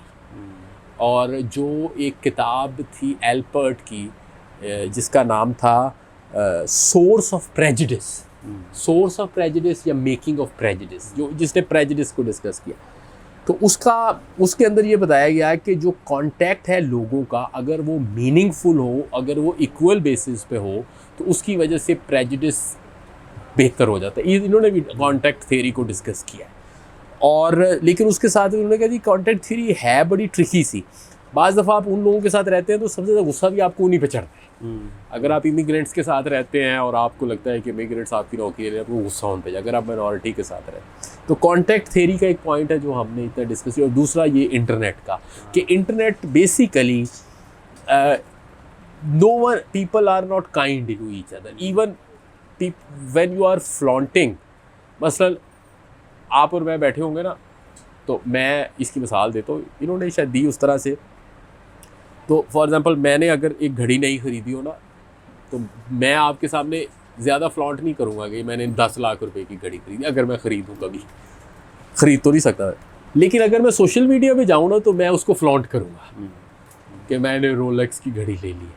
और जो एक किताब थी एल्पर्ट की जिसका नाम था सोर्स ऑफ प्रेजुडिस या मेकिंग ऑफ प्रेजुडिस, जिसने प्रेजुडिस को डिस्कस किया, तो उसके अंदर ये बताया गया है कि जो कांटेक्ट है लोगों का, अगर वो मीनिंगफुल हो, अगर वो इक्वल बेसिस पे हो, तो उसकी वजह से प्रेजुडिस बेहतर हो जाता है। इन्होंने भी कांटेक्ट थ्योरी को डिस्कस किया है। और लेकिन उसके साथ उन्होंने कहा कि कांटेक्ट थ्योरी है बड़ी ट्रिकी सी। बाज़ दफ़ा आप उन लोगों के साथ रहते हैं तो सबसे ज़्यादा गुस्सा भी आपको उन्हीं पे चढ़ता है। अगर आप इमिग्रेंट्स के साथ रहते हैं और आपको लगता है कि इमिग्रेंट्स आपकी नौकरी ले, आपको गुस्सा उन पे। अगर आप माइनॉरिटी के साथ रहते, तो कांटेक्ट थ्योरी का एक पॉइंट है जो हमने इतना डिस्कस किया। और दूसरा ये इंटरनेट का, कि internet basically no one people are not kind to each other, even when you are flaunting. मसलन आप और मैं बैठे होंगे ना, तो मैं इसकी मिसाल देता हूँ, इन्होंने शायद दी उस तरह से तो फॉर एग्जांपल मैंने अगर एक घड़ी नहीं खरीदी हो ना, तो मैं आपके सामने ज़्यादा फ्लॉन्ट नहीं करूँगा कि मैंने 10 लाख रुपए की घड़ी खरीदी, अगर मैं ख़रीदूँ कभी, ख़रीद तो नहीं सकता। लेकिन अगर मैं सोशल मीडिया पे जाऊँ ना, तो मैं उसको फ्लॉन्ट करूँगा कि मैंने रोलेक्स की घड़ी ले ली है,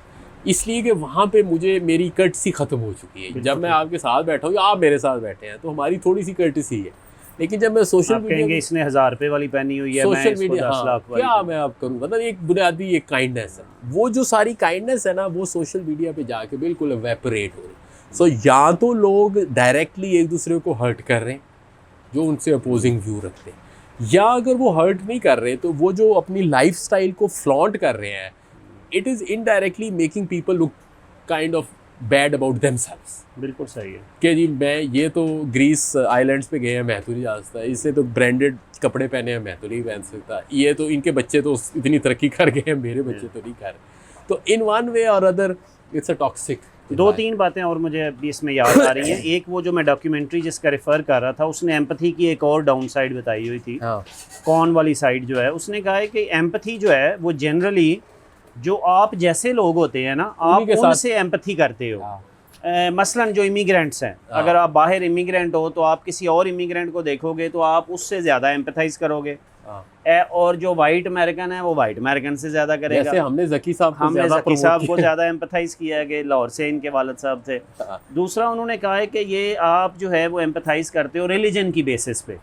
इसलिए कि वहाँ पे मुझे मेरी कर्टसी ख़त्म हो चुकी है। जब मैं आपके साथ बैठा हूँ या आप मेरे साथ बैठे हैं, तो हमारी थोड़ी सी कर्टसी है। लेकिन जब मैं सोशल मीडिया, कहेंगे इसने 1000 रुपए वाली पहनी हुई है, मैं सोशल इसको मीडिया, 10 लाख वाली क्या मैं आप करूँ, मतलब एक बुनियादी एक काइंडनेस है, वो जो सारी काइंडनेस है ना, वो सोशल मीडिया पे जाके बिल्कुल एवेपोरेट हो रही। सो या तो लोग डायरेक्टली एक दूसरे को हर्ट कर रहे हैं जो उनसे अपोजिंग व्यू रखते हैं, या अगर वो हर्ट नहीं कर रहे तो वो जो अपनी लाइफस्टाइल को फ्लॉन्ट कर रहे हैं, it is indirectly making people look kind of bad about themselves. बिल्कुल सही है कि जी मैं ये तो ग्रीस आइलैंड्स पे गए हैं, मैं तो नहीं जा सकता, इससे तो ब्रांडेड कपड़े पहने हैं, मैं तो नहीं पहन सकता, ये तो इनके बच्चे तो इतनी तरक्की कर गए हैं, मेरे बच्चे तो नहीं कर रहे। तो इन वन वे और अदर इट्स अ टॉक्सिक। 2-3 बातें और मुझे अभी इसमें याद आ रही हैं। एक वो जो मैं डॉक्यूमेंट्री जिसका रेफ़र कर रहा था, उसने एम्पैथी की एक और डाउन साइड बताई हुई थी। हाँ, कौन वाली साइड जो है, उसने कहा है कि एम्पैथी जो है वो जनरली जो आप जैसे लोग होते हैं ना, आप उनसे एम्पैथी करते हो। मसलन जो इमिग्रेंट्स हैं, अगर आप बाहर इमिग्रेंट हो तो आप किसी और इमिग्रेंट को देखोगे तो आप उससे ज़्यादा एम्पैथाइज करोगे। और जो वाइट अमेरिकन है वो वाइट अमेरिकन से ज़्यादा करेगा। जैसे हमने ज़की साहब को ज़्यादा एम्पैथाइज किया है कि लाहौर से इनके वालिद साहब थे। दूसरा उन्होंने कहा है कि ये आप जो है वो एम्पैथाइज करते हो रिलीजन की बेसिस पे,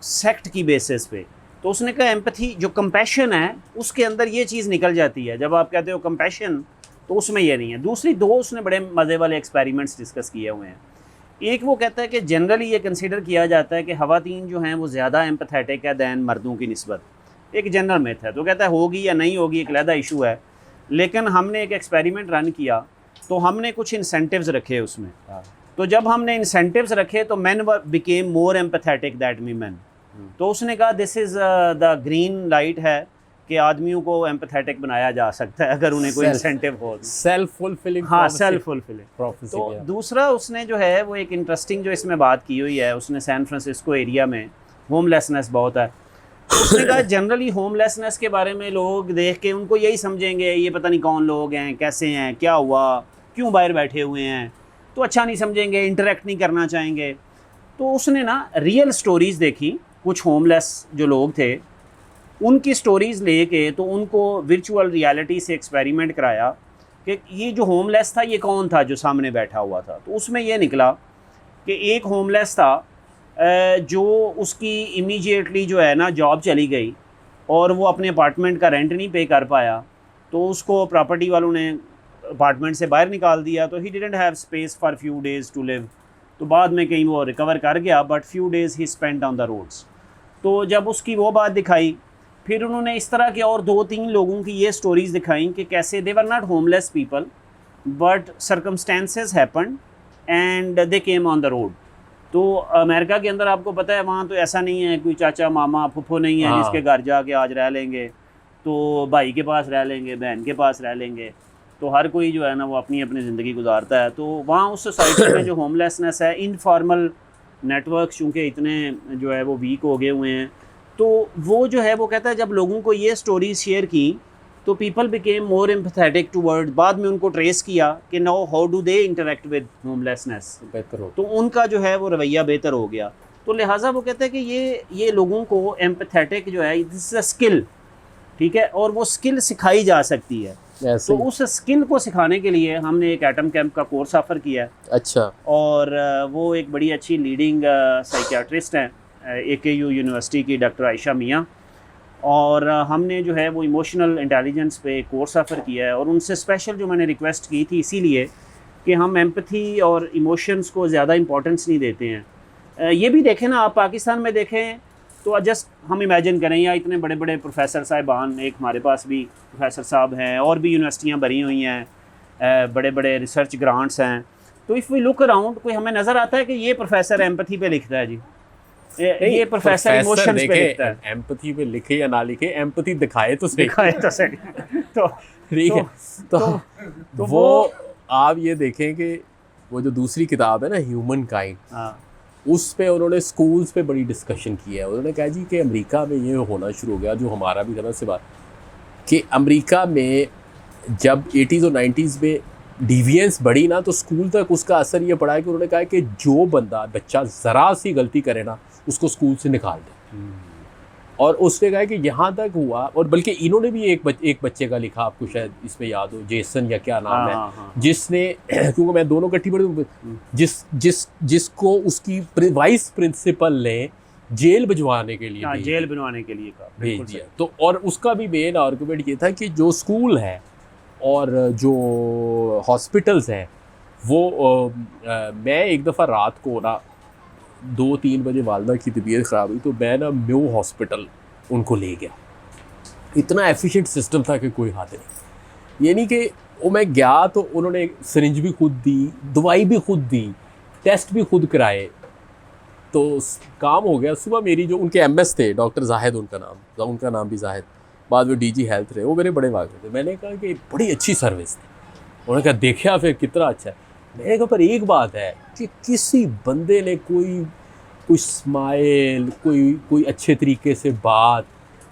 सेक्ट की बेसिस पे। तो उसने कहा एम्पैथी जो कंपैशन है उसके अंदर ये चीज़ निकल जाती है। जब आप कहते हो कंपैशन तो उसमें ये नहीं है। दूसरी दो उसने बड़े मज़े वाले एक्सपेरिमेंट्स डिस्कस किए हुए हैं। एक वो कहता है कि जनरली ये कंसीडर किया जाता है कि ख़वातीन जो हैं वो ज़्यादा एम्पैथेटिक है दैन मर्दों की निस्बत, एक जनरल मिथ है। तो कहता है होगी या नहीं होगी एक अलग इशू है, लेकिन हमने एक एक्सपेरिमेंट रन किया तो हमने कुछ इंसेंटिव्स रखे उसमें। तो जब हमने इंसेंटिव्स रखे तो man became more empathetic that women. तो उसने कहा this is the green light है कि आदमियों को एम्पैथेटिक बनाया जा सकता है अगर उन्हें कोई इंसेंटिव हो। सेल्फ फुलफिलिंग, हाँ, सेल्फ फुलफिलिंग प्रोफेसी। तो दूसरा उसने जो है वो एक इंटरेस्टिंग जो इसमें बात की हुई है, उसने सैन फ्रांसिस्को एरिया में होमलेसनेस बहुत है। उसने कहा जनरली होमलेसनेस के बारे में लोग देख के उनको यही समझेंगे ये पता नहीं कौन लोग हैं, कैसे हैं, क्या हुआ, क्यों बाहर बैठे हुए हैं, तो अच्छा नहीं समझेंगे, इंटरेक्ट नहीं करना चाहेंगे। तो उसने ना रियल स्टोरीज़ देखी, कुछ होमलेस जो लोग थे उनकी स्टोरीज़ लेके तो उनको वर्चुअल रियलिटी से एक्सपेरिमेंट कराया कि ये जो होमलेस था ये कौन था जो सामने बैठा हुआ था। तो उसमें ये निकला कि एक होमलेस था जो उसकी इमीडिएटली जो है ना जॉब चली गई और वो अपने अपार्टमेंट का रेंट नहीं पे कर पाया, तो उसको प्रॉपर्टी वालों ने अपार्टमेंट से बाहर निकाल दिया। तो he didn't have space for few days to live. तो बाद में कहीं वो रिकवर कर गया, but few days he spent on the roads. तो जब उसकी वो बात दिखाई, फिर उन्होंने इस तरह के और 2-3 लोगों की ये स्टोरीज़ दिखाई कि कैसे they were not homeless people but circumstances happen and they came on the road. तो अमेरिका के अंदर आपको पता है वहाँ तो ऐसा नहीं है कोई चाचा मामा फुफ्फो नहीं है जिसके घर जाके आज रह लेंगे, तो भाई के पास रह लेंगे, बहन के पास रह लेंगे। तो हर कोई जो है ना वो अपनी अपनी ज़िंदगी गुजारता है। तो वहाँ उस सोसाइटी में जो होमलेसनेस है, इनफॉर्मल नेटवर्क चूँकि इतने जो है वो वीक हो गए हुए हैं, तो वो जो है वो कहता है जब लोगों को ये स्टोरीज शेयर की तो people became more empathetic toward. बाद में उनको ट्रेस किया कि know how do they interact with homelessness, बेहतर हो, तो उनका जो है वो रवैया बेहतर हो गया। तो लिहाजा वो कहता है कि ये लोगों को एम्पैथेटिक जो है दिस इज़ अ स्किल, ठीक है, और वो स्किल सिखाई जा सकती है। तो उस स्किल को सिखाने के लिए हमने एक एटम कैंप का कोर्स ऑफ़र किया है। अच्छा। और वो एक बड़ी अच्छी लीडिंग साइकियाट्रिस्ट हैं AKU यूनिवर्सिटी की, डॉक्टर आयशा मियाँ, और हमने जो है वो इमोशनल इंटेलिजेंस पे कोर्स ऑफ़र किया है। और उनसे स्पेशल जो मैंने रिक्वेस्ट की थी इसीलिए कि हम एम्पैथी और इमोशंस को ज़्यादा इंपॉर्टेंस नहीं देते हैं। ये भी देखें ना, आप पाकिस्तान में देखें तो जस्ट हम इमेजिन करें, या इतने बड़े बड़े प्रोफेसर साहिबान, एक हमारे पास भी प्रोफेसर साहब हैं और भी यूनिवर्सिटियाँ भरी हुई हैं, बड़े बड़े रिसर्च ग्रांट्स हैं। तो इफ़ वी लुक अराउंड, कोई हमें नज़र आता है कि ये प्रोफेसर एम्पैथी पे लिखता है जी, ये प्रोफेसर इमोशंस पे लिखता है। एम्पैथी पे लिखे या ना लिखे, एम्पैथी दिखाए तो सही, दिखाए तो सही। तो ठीक है। तो वो आप ये देखें कि वो जो दूसरी किताब है ना ह्यूमन काइंड, उस पे उन्होंने स्कूल्स पे बड़ी डिस्कशन की है। उन्होंने कहा जी कि अमेरिका में ये होना शुरू हो गया, जो हमारा भी था ना, से बात कि अमेरिका में जब 80s और 90s में डिविएंस बढ़ी ना, तो स्कूल तक उसका असर ये पड़ा है कि उन्होंने कहा कि जो बच्चा ज़रा सी गलती करे ना, उसको स्कूल से निकाल दे। और उसने कहा कि यहाँ तक हुआ, और बल्कि इन्होंने भी एक बच्चे का लिखा, आपको शायद इसमें याद हो, जेसन या क्या नाम है, जिसने क्योंकि मैं दोनों इकट्ठी पढ़ी, जिसको उसकी वाइस प्रिंसिपल ने जेल भिजवाने के लिए भेज दिया। तो और उसका भी मेन आर्गूमेंट ये था कि जो स्कूल है और जो हॉस्पिटल्स हैं वो मैं एक दफ़ा रात को ना 2-3 बजे वालदा की तबीयत ख़राब हुई, तो मैं ना म्यू हॉस्पिटल उनको ले गया। इतना एफिशिएंट सिस्टम था कि कोई हाथ नहीं। यानी कि वो मैं गया तो उन्होंने सिरिंज भी खुद दी, दवाई भी खुद दी, टेस्ट भी खुद कराए, तो काम हो गया। सुबह मेरी जो उनके एमएस थे, डॉक्टर जाहिद उनका नाम भी जाहिद, बाद में डीजी हेल्थ रहे, वो मेरे बड़े वाक़िफ़ थे। मैंने कहा कि बड़ी अच्छी सर्विस थी। उन्होंने कहा देखा फिर कितना अच्छा है। मैंने कहा पर एक बात है कि किसी बंदे ने कोई स्माइल, कोई अच्छे तरीके से बात,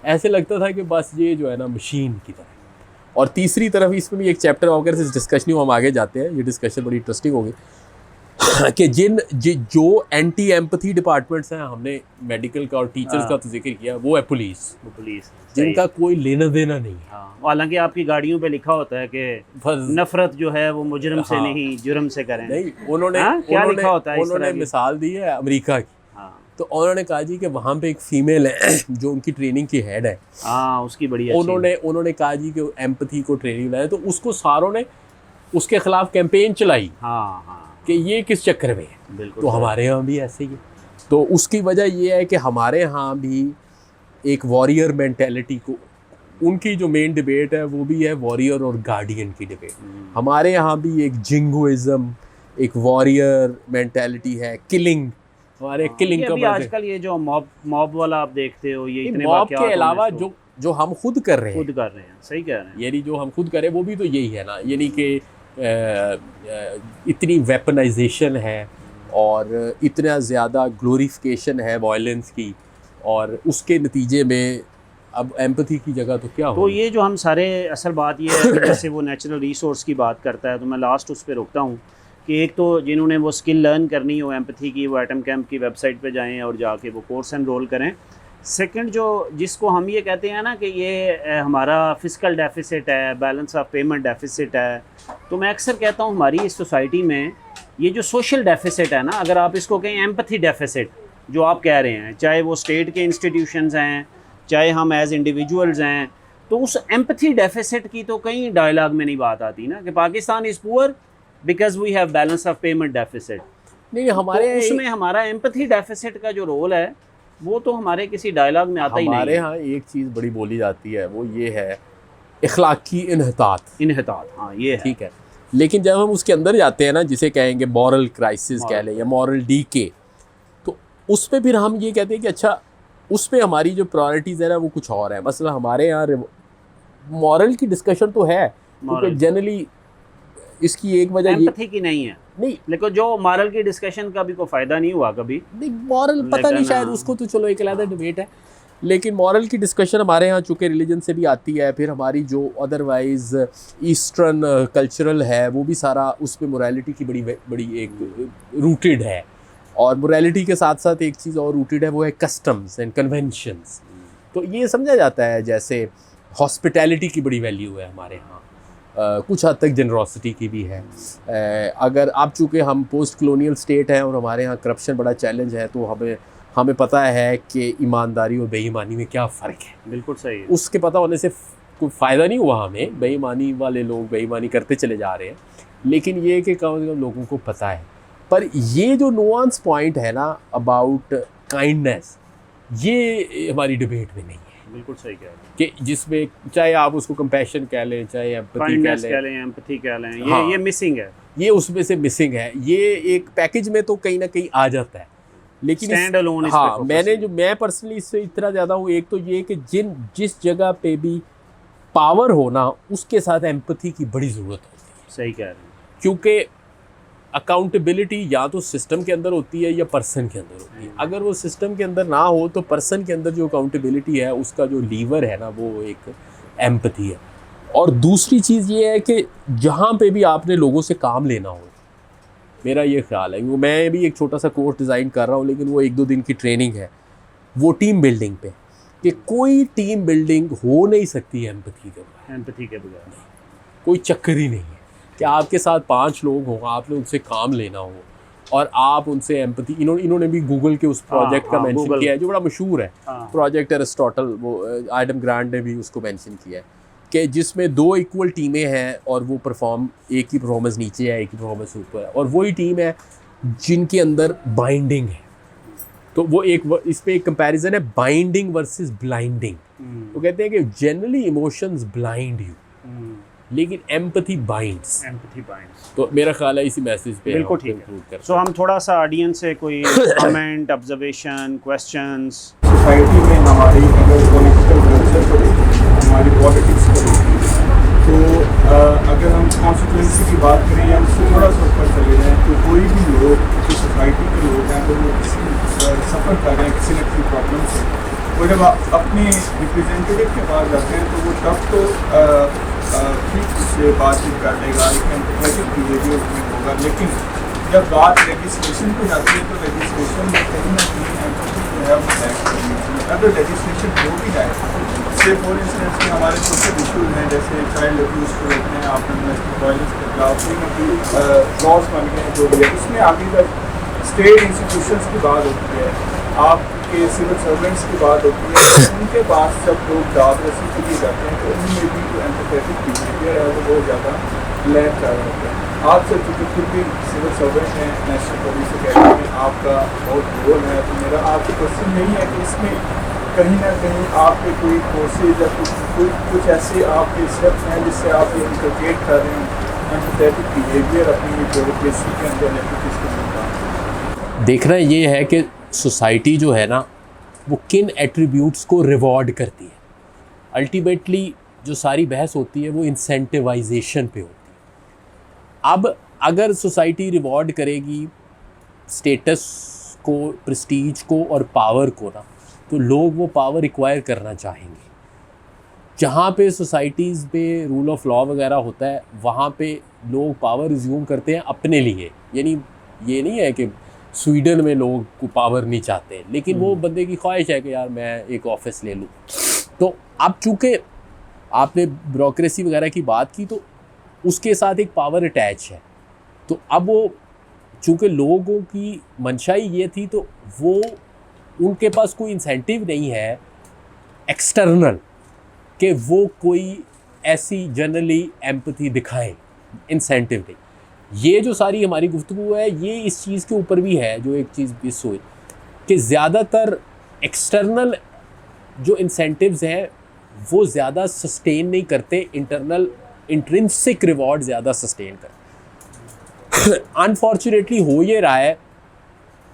ऐसे लगता था कि बस ये जो है ना मशीन की तरह। और तीसरी तरफ इसमें भी एक चैप्टर वगैरह से डिस्कशन हम आगे जाते हैं, ये डिस्कशन बड़ी इंटरेस्टिंग होगी कि जो एंटी एम्पथी डिपार्टमेंट्स हैं, हमने मेडिकल का और टीचर्स का तो जिक्र किया, वो है पुलिस जिनका कोई लेना देना नहीं है। हालांकि आपकी गाड़ियों पे लिखा होता है कि नफरत जो है वो मुजरिम से नहीं जुर्म से करें। नहीं, उन्होंने क्या लिखा होता है? उन्होंने मिसाल दी है अमेरिका की। तो उन्होंने कहा जी कि वहाँ पे एक फीमेल है जो उनकी ट्रेनिंग की हेड है, उसकी बड़ी उन्होंने कहा जी कि एम्पथी को ट्रेनिंग लाए, तो उसको सारों ने उसके खिलाफ कैंपेन चलाई कि ये किस चक्कर में है। तो हमारे यहाँ भी ऐसे ही है। तो उसकी वजह ये है कि हमारे यहाँ भी एक वॉरियर मेंटेलिटी को, उनकी जो मेन डिबेट है वो भी है वॉरियर और गार्डियन की डिबेट। हमारे यहाँ भी एक जिंगोइज्म, एक वॉरियर मेंटेलिटी है, किलिंग, हमारे किलिंग का आजकल ये जो मॉब वाला आप देखते हो, ये इतने मॉब के अलावा जो हम खुद कर रहे हैं, सही कह रहे हैं, यानी जो हम खुद करें वो भी तो यही है ना। यानी कि इतनी वेपनाइजेशन है और इतना ज़्यादा ग्लोरिफिकेशन है वायलेंस की, और उसके नतीजे में अब एम्पैथी की जगह तो क्या हो। तो ये जो हम सारे, असल बात ये है कि जैसे वो नेचुरल रिसोर्स की बात करता है, तो मैं लास्ट उस पर रुकता हूँ कि एक तो जिन्होंने वो स्किल लर्न करनी हो एम्पैथी की, वो एटम कैंप की वेबसाइट पे जाएं और जाके वो कोर्स एनरोल करें। सेकंड, जो जिसको हम ये कहते हैं ना कि ये हमारा फिजिकल डेफिसिट है, बैलेंस ऑफ पेमेंट डेफिसिट है, तो मैं अक्सर कहता हूँ हमारी इस सोसाइटी में ये जो सोशल डेफिसिट है ना, अगर आप इसको कहें एम्पैथी डेफिसिट जो आप कह रहे हैं, चाहे वो स्टेट के इंस्टीट्यूशंस हैं, चाहे हम एज इंडिविजुअल्स हैं, तो उस एम्पैथी डेफिसिट की तो कहीं डायलॉग में नहीं बात आती ना कि Pakistan is poor because we have balance of payment deficit. नहीं, हमारे तो उसमें हमारा एम्पैथी डेफिसिट का जो रोल है वो तो हमारे किसी डायलॉग में आता ही नहीं। हमारे यहाँ एक चीज़ बड़ी बोली जाती है, वो ये है इखलाकी इन्हतात। हाँ, ये है, ठीक है। लेकिन जब हम उसके अंदर जाते हैं ना, जिसे कहेंगे मॉरल क्राइसिस कह लें या मॉरल डीके, तो उस पर फिर हम ये कहते हैं कि अच्छा, उस पर हमारी जो प्रायोरिटीज़ है ना वो कुछ और है। मसला हमारे यहाँ मॉरल की डिस्कशन तो है, क्योंकि जनरली इसकी एक वजह एम्पैथी की नहीं है। नहीं, लेकिन जो मॉरल की डिस्कशन का भी कोई फ़ायदा नहीं हुआ कभी। नहीं, मॉरल पता नहीं, शायद उसको तो चलो एक अलग डिबेट है, लेकिन मॉरल की डिस्कशन हमारे यहाँ चूँकि रिलीजन से भी आती है, फिर हमारी जो अदरवाइज़ ईस्टर्न कल्चरल है वो भी सारा उस पर मोरालिटी की बड़ी एक रूटेड है। और मोरालिटी के साथ साथ एक चीज़ और रूटेड है, वो है कस्टम्स एंड कन्वेंशंस। तो ये समझा जाता है जैसे हॉस्पिटैलिटी की बड़ी वैल्यू है हमारे यहाँ, कुछ हद तक जनरॉसिटी की भी है। अगर आप चूँकि हम पोस्ट कलोनियल स्टेट हैं और हमारे यहाँ करप्शन बड़ा चैलेंज है, तो हमें पता है कि ईमानदारी और बेईमानी में क्या फ़र्क है। बिल्कुल सही है। उसके पता होने से कोई फ़ायदा नहीं हुआ हमें, बेईमानी वाले लोग बेईमानी करते चले जा रहे हैं, लेकिन ये कि कम से कम लोगों को पता है। पर ये जो नुआंस पॉइंट है ना अबाउट काइंडनेस, ये हमारी डिबेट में नहीं है। बिल्कुल सही कह रहे हैं कि जिसमें चाहे आप उसको कंपैशन कह लें, चाहे एम्पैथी कह लें, एम्पैथी कह लें, हाँ, ये मिसिंग है, ये उसमें से मिसिंग है। ये एक पैकेज में तो कहीं ना कहीं आ जाता है, लेकिन स्टैंड अलोन। हाँ, मैं पर्सनली इससे इतना ज़्यादा हूँ, एक तो ये कि जिस जगह पे भी पावर हो ना, उसके साथ एम्पैथी की बड़ी ज़रूरत होती है। सही कह रहे हैं, क्योंकि अकाउंटेबिलिटी या तो सिस्टम के अंदर होती है या पर्सन के अंदर होती है। अगर वो सिस्टम के अंदर ना हो तो पर्सन के अंदर जो अकाउंटेबिलिटी है, उसका जो लीवर है ना, वो एक एम्पैथी है। और दूसरी चीज़ ये है कि जहाँ पे भी आपने लोगों से काम लेना हो, मेरा ये ख्याल है, मैं भी एक छोटा सा कोर्स डिज़ाइन कर रहा हूँ, लेकिन वो 1-2 दिन की ट्रेनिंग है, वो टीम बिल्डिंग पे, कि कोई टीम बिल्डिंग हो नहीं सकती एम्पैथी के बगैर। एम्पैथी के बगैर कोई चक्कर ही नहीं है कि आपके साथ 5 लोग हों, आपने उनसे काम लेना हो और आप उनसे एम्पैथी, इन्होंने भी गूगल के उस प्रोजेक्ट का मेंशन किया है जो बड़ा मशहूर है, प्रोजेक्ट एरिस्टोटल, वो एडम ग्रांट ने भी उसको मेंशन किया है, कि जिसमें 2 इक्वल टीमें हैं और वो एक ही परफॉर्मेंस नीचे है, एक ही परफॉर्मेंस ऊपर है, और वही टीम है जिनके अंदर बाइंडिंग है। तो वो इस पे एक कंपैरिजन है, बाइंडिंग वर्सेस ब्लाइंडिंग। तो कहते हैं कि जनरली इमोशंस ब्लाइंड यू, लेकिन एम्पैथी बाइंड्स। तो मेरा ख्याल है इसी मैसेज पे बिल्कुल ठीक है। सो हम थोड़ा सा ऑडियंस से कोई कमेंट, ऑब्जर्वेशन, क्वेश्चंस। सोसाइटी में हमारी अगर पॉलिटिकल कल्चर करें, हमारी पॉलिटिक्स करें, तो अगर हम कॉन्स्टिट्यूंसी की बात करें या उससे थोड़ा सा ऊपर चले जाएँ, तो कोई भी लोग जो सोसाइटी के लोग हैं, तो वो किसी सफ़र कर रहे हैं, किसी न किसी प्रॉब्लम से, वो जब अपने रिप्रेजेंटेटिव के पास जाते हैं तो वो तब तो ठीक उससे बातचीत कर लेगा, एक एम्पैथेटिक बिहेवियर उसमें होगा, लेकिन जब बात लेजिस्लेशन पे जाती है तो लेजिस्लेशन में कहीं ना कहीं एम्पैथी जो है वो लैक करनी चाहिए। अगर लेजिस्लेशन हो भी जाए, जैसे फॉर इंस्टेंस कि हमारे सोशल इशूज़ हैं, जैसे चाइल्ड अब्यूज़ को रोकने हैं, आपने डोमेस्टिक वायलेंस के खिलाफ कोई ना कोई लॉज बन गए हैं जो भी है, उसमें आगे जब स्टेट इंस्टीट्यूशंस की बात होती है, आपके सिविल सर्वेंट्स की बात होती है, तो उनके पास जब लोग दाद रसी के लिए जाते हैं तो उनमें भी जो एम्पैथेटिक बिहेवियर है वो बहुत ज़्यादा लैक कर रहा होता है। आप सब चूँकि खुद भी सिविल सर्वेंट हैं, नेशनल पुलिस अकेडमी में आपका बहुत रोल है, तो मेरा आपसे क्वेश्चन यही है कि इसमें कहीं ना कहीं आपके कोई कोर्सेज या कुछ ऐसे आपके स्टेप्स हैं जिससे आप ये इंटरप्रेट कर रहे हैं एम्पैथेटिक बिहेवियर अपनी ब्यूरोक्रेसी के अंदर लेकर किसको मिलता। देखना ये है कि सोसाइटी जो है ना, वो किन एट्रीब्यूट्स को रिवॉर्ड करती है। अल्टीमेटली जो सारी बहस होती है वो इंसेंटिवाइजेशन पे होती है। अब अगर सोसाइटी रिवॉर्ड करेगी स्टेटस को, प्रेस्टीज को और पावर को ना, तो लोग वो पावर एक्वायर करना चाहेंगे। जहाँ पे सोसाइटीज़ पे रूल ऑफ लॉ वगैरह होता है, वहाँ पे लोग पावर रिज्यूम करते हैं अपने लिए। यानी ये नहीं है कि स्वीडन में लोग को पावर नहीं चाहते, लेकिन वो बंदे की ख्वाहिश है कि यार मैं एक ऑफिस ले लूँ। तो अब चूँकि आपने ब्यूरोक्रेसी वगैरह की बात की, तो उसके साथ एक पावर अटैच है। तो अब वो चूँकि लोगों की मंशा ही ये थी, तो वो उनके पास कोई इंसेंटिव नहीं है एक्सटर्नल कि वो कोई ऐसी जनरली एम्पैथी दिखाएं, इंसेंटिव नहीं। ये जो सारी हमारी गुफ्तगू है, ये इस चीज़ के ऊपर भी है, जो एक चीज़ मिस हुई कि ज़्यादातर एक्सटर्नल जो इंसेंटिव्स हैं वो ज़्यादा सस्टेन नहीं करते, इंटरनल इंट्रिंसिक रिवॉर्ड ज़्यादा सस्टेन करते। अनफॉर्चुनेटली हो ये रहा है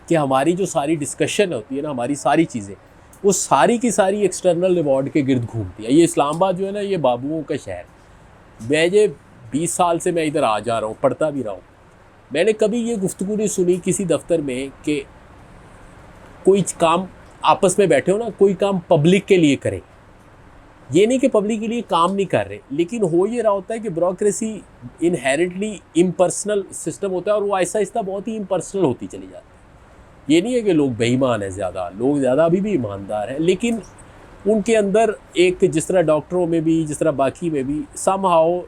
कि हमारी जो सारी डिस्कशन होती है ना, हमारी सारी चीज़ें, वो सारी की सारी एक्सटर्नल रिवॉर्ड के गिर्द घूमती है। ये इस्लामाबाद जो है ना, ये बाबुओं का शहर। मैं ये 20 साल से मैं इधर आ जा रहा हूँ, पढ़ता भी रहा हूँ। मैंने कभी ये गुफ्तगू नहीं सुनी किसी दफ्तर में कि कोई काम आपस में बैठे हो ना, कोई काम पब्लिक के लिए करें। ये नहीं कि पब्लिक के लिए काम नहीं कर रहे, लेकिन हो ये रहा होता है कि ब्यूरोक्रेसी इनहेरेंटली इम्पर्सनल सिस्टम होता है और वो आहिस्ता आहिस्ता बहुत ही इम्पर्सनल होती चली जाती है। ये नहीं है कि लोग बेईमान हैं, लोग ज़्यादा अभी भी ईमानदार हैं, लेकिन उनके अंदर एक, जिस तरह डॉक्टरों में भी, जिस तरह बाकी में भी, समहाउ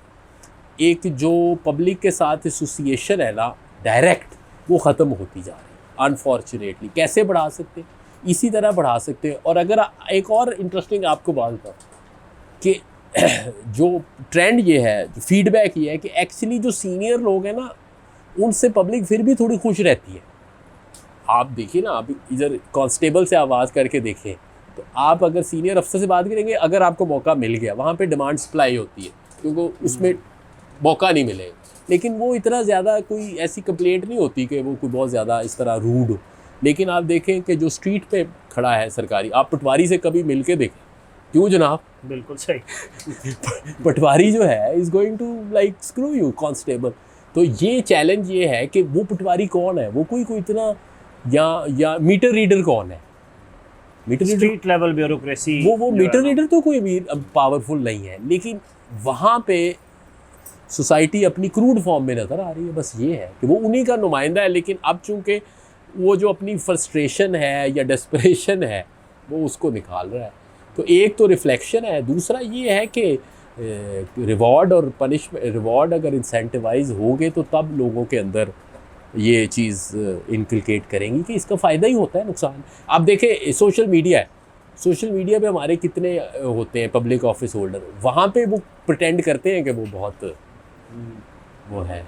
एक जो पब्लिक के साथ एसोसिएशन है ना, डायरेक्ट, वो ख़त्म होती जा रही है अनफॉर्चुनेटली। कैसे बढ़ा सकते? इसी तरह बढ़ा सकते हैं। और अगर एक और इंटरेस्टिंग आपको बात बताऊँ कि जो ट्रेंड ये है, जो फीडबैक ये है कि एक्चुअली जो सीनियर लोग हैं ना, उनसे पब्लिक फिर भी थोड़ी खुश रहती है। आप देखिए ना, आप इधर कांस्टेबल से आवाज़ करके देखें, तो आप अगर सीनियर अफसर से बात करेंगे, अगर आपको मौका मिल गया, वहाँ पे डिमांड सप्लाई होती है, क्योंकि उसमें मौका नहीं मिलेगा। लेकिन वो इतना ज़्यादा कोई ऐसी कंप्लेंट नहीं होती कि वो कोई बहुत ज़्यादा इस तरह रूड हो। लेकिन आप देखें कि जो स्ट्रीट पे खड़ा है सरकारी, आप पटवारी से कभी मिल के देखें, क्यों जनाब? बिल्कुल सही। पटवारी जो है is going to like screw you constable. तो ये चैलेंज ये है कि वो पटवारी कौन है, वो कोई इतना, या मीटर रीडर कौन है, meter reader street level bureaucracy वो मीटर रीडर तो कोई पावरफुल नहीं है, लेकिन वहाँ पे सोसाइटी अपनी क्रूड फॉर्म में नज़र आ रही है। बस ये है कि वो उन्हीं का नुमाइंदा है, लेकिन अब चूँकि वो जो अपनी फ्रस्ट्रेशन है या डेस्परेशन है वो उसको निकाल रहा है। तो एक तो रिफ्लेक्शन है, दूसरा ये है कि रिवॉर्ड और पनिशमेंट, रिवॉर्ड अगर इंसेंटिवाइज हो गए तो तब लोगों के अंदर ये चीज़ इनकलकेट करेंगी कि इसका फ़ायदा ही होता है, नुकसान। आप देखें सोशल मीडिया है, सोशल मीडिया पे हमारे कितने होते हैं पब्लिक ऑफिस होल्डर, वहाँ पे वो प्रिटेंड करते हैं कि वो बहुत वो है,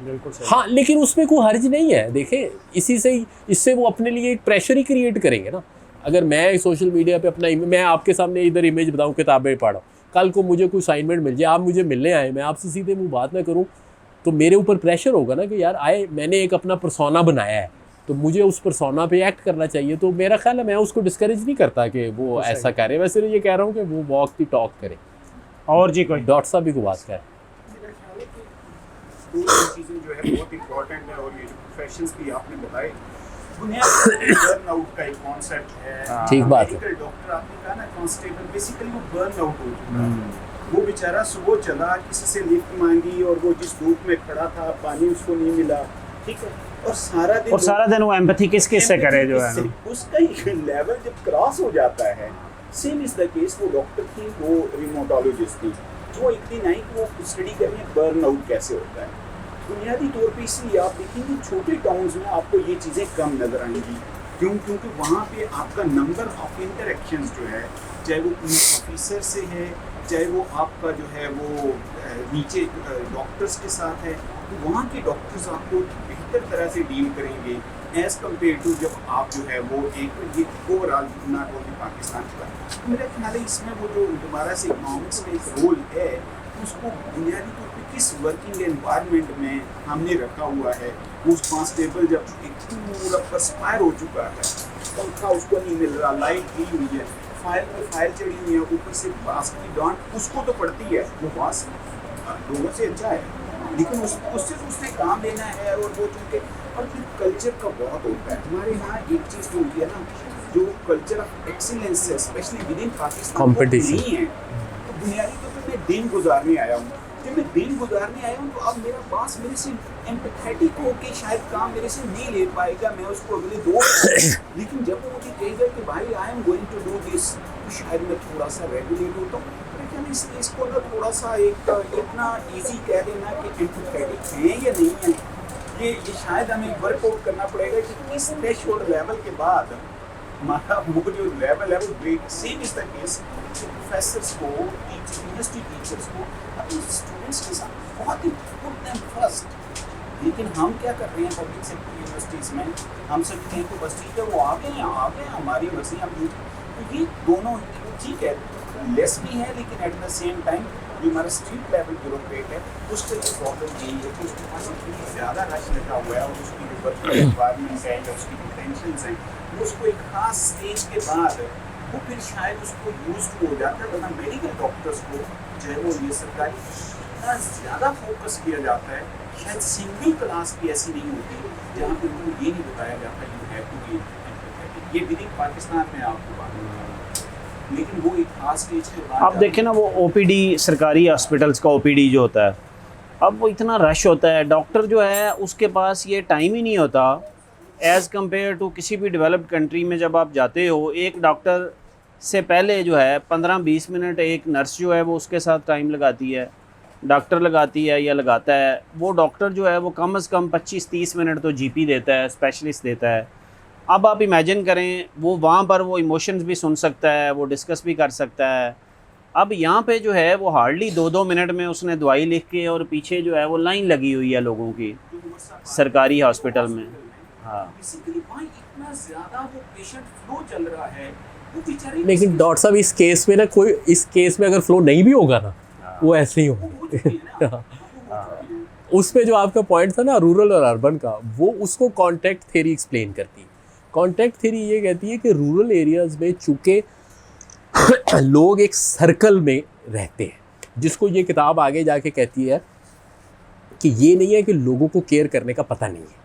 बिल्कुल सही। हाँ, लेकिन उसमें कोई हर्ज नहीं है। देखें इसी से ही, इससे वो अपने लिए एक प्रेशर ही क्रिएट करेंगे ना। अगर मैं सोशल मीडिया पे अपना मैं आपके सामने इधर इमेज बताऊँ, किताबें पढ़ो, कल को मुझे कोई असाइनमेंट मिल जाए, आप मुझे मिलने आए, मैं आपसे सीधे मुँह बात ना करूँ, तो मेरे ऊपर प्रेशर होगा ना कि यार आए, मैंने एक अपना पर्सोना बनाया है तो मुझे उस पर्सोना पे एक्ट करना चाहिए। तो मेरा ख्याल है मैं उसको डिस्करेज नहीं करता कि वो ऐसा करे, मैं सिर्फ ये कह रहा हूँ कि वो वॉक दी टॉक करे। और जी कोई डॉक्टर साहब भी को बात करें। मेरा ख्याल है कि दो चीज़ें जो है बहुत इंपॉर्टेंट है, और ये जो प्रोफेशंस भी आपने बताए, बुनियादी बर्नआउट का एक कॉन्सेप्ट है। ठीक बात है। मेडिकल डॉक्टर आपने कहा ना, कांस्टेबल, बेसिकली वो बर्नआउट हो चुका है। वो बेचारा सुबह चला, किसी से लिफ्ट मांगी और वो जिस धूप में खड़ा था पानी उसको नहीं मिला, ठीक है, और सारा दिन वो एम्पैथी किस से करे जो है ना, उसका लेवल जब क्रॉस हो जाता है। सेम इज द केस, वो डॉक्टर थी, वो रिमोटोलॉजिस्ट थी, वो एक दिन आई कि वो स्टडी करें बर्नआउट कैसे होता है। बुनियादी तौर पे इसलिए आप देखेंगे छोटे टाउन्स में आपको ये चीज़ें कम नज़र आएंगी। क्योंकि वहाँ पे आपका नंबर ऑफ इंटरेक्शंस जो है, चाहे वो पुलिस ऑफिसर से है, चाहे वो आपका जो है वो नीचे डॉक्टर्स के साथ है, तो वहाँ के डॉक्टर्स आपको बेहतर तरह से डील करेंगे एज़ कम्पेयर टू जब आप जो है वो एक ये ओवरऑल नॉट ओनली पाकिस्तान का। तो मेरा ख्याल है इसमें वो जो दोबारा से इकनॉमिक्स का एक रोल है, उसको बुनियादी तौर पे किस वर्किंग एनवायरनमेंट में हमने रखा हुआ है। उस कांस्टेबल जब एक पूरा परस्पायर हो चुका है, पंखा उसको नहीं मिल रहा, लाइट दी हुई है, फाइल पे फाइल चढ़ी हुई है, ऊपर से बास की डांट उसको तो पड़ती है, वो बास लोगों से अच्छा है, लेकिन उससे उसने काम लेना है। और वो चूँकि और फिर कल्चर का बहुत होता है हमारे यहाँ। एक चीज़ जो होती है ना, जो कल्चर ऑफ एक्सीलेंस है specially with in Pakistan Competition नहीं है। तो बुनियादी तौर पर मैं दिन गुजारने आया हूँ, जब मैं दिन गुजारने आया हूँ तो अब मेरा बॉस मेरे से एम्पैथेटिक हो के शायद काम मेरे से नहीं ले पाएगा, मैं उसको अगले 2 लेकिन जब वो मुझे कहेगा कि भाई I am going to do this, तो शायद मैं थोड़ा सा रेगुलेट होता हूँ। लेकिन इसको ना थोड़ा सा एक इतना ईजी कह देना कि एम्पैथेटिक है या नहीं है, ये शायद हमें वर्कआउट करना पड़ेगा कि किस थ्रेशोल्ड लेवल के बाद हमारा वो जो लेवल है वो break. Same is the case professors को, यूनिवर्सिटी टीचर्स को अपने स्टूडेंट्स के साथ बहुत ही पुट देम फर्स्ट। लेकिन हम क्या कर रहे हैं पब्लिक सेक्टर यूनिवर्सिटीज़ में, हम सब हैं तो बस ठीक है, वो आ गए हमारी यूनिवर्सिटी हम। तो ये दोनों ठीक है, लेस भी है, लेकिन एट द सेम टाइम जो हमारा स्ट्रीट लेवल ब्यूरोक्रेट है उसका ये प्रॉब्लम यही है कि उसके पास इतनी ज़्यादा रश लगा हुआ है, और उसकी जो वर्किंग रिक्वायरमेंट्स है या उसकी पोटेंशियल्स हैं, वो उसको एक खास स्टेज के बाद वो फिर शायद उसको यूज हो जाता है। वरना मेडिकल डॉक्टर्स को जो है वो ये सरकारी इतना ज़्यादा फोकस किया जाता है, शायद सिंगल क्लास भी ऐसी नहीं होती जहाँ पे उनको ये नहीं बताया जाता you have to be empathetic. ये विद इन पाकिस्तान में आपको बात है, लेकिन वो एक खास स्टेज के बाद आप देखें ना, वो ओपीडी सरकारी हॉस्पिटल्स का ओपीडी जो होता है, अब वो इतना रश होता है, डॉक्टर जो है उसके पास ये टाइम ही नहीं होता एज़ कम्पेयर टू किसी भी डेवलप्ड कंट्री में। जब आप जाते हो, एक डॉक्टर से पहले जो है 15-20 मिनट एक नर्स जो है वो उसके साथ टाइम लगाती है, डॉक्टर लगाती है या लगाता है। वो डॉक्टर जो है वो कम से कम 25-30 मिनट तो जीपी देता है, स्पेशलिस्ट देता है। अब आप इमेजिन करें, वो वहाँ पर वो इमोशंस भी सुन सकता है, वो डिस्कस भी कर सकता है। अब यहाँ पे जो है वो हार्डली 2-2 मिनट में उसने दवाई लिख के, और पीछे जो है वो लाइन लगी हुई है लोगों की सरकारी हॉस्पिटल में। हाँ, इतना ज़्यादा वो पेशेंट फ्लो चल रहा है, वो बेचारे। लेकिन डॉक्टर साहब इस केस में ना, कोई इस केस में अगर फ्लो नहीं भी होगा ना, वो ऐसे ही होगा। उसमें जो आपका पॉइंट था ना रूरल और अर्बन का, वो उसको कॉन्टेक्ट थ्योरी एक्सप्लेन करती है। कॉन्टेक्ट थ्योरी ये कहती है कि रूरल एरियाज़ में चूँकि लोग एक सर्कल में रहते हैं, जिसको ये किताब आगे जाके कहती है कि ये नहीं है कि लोगों को केयर करने का पता नहीं है,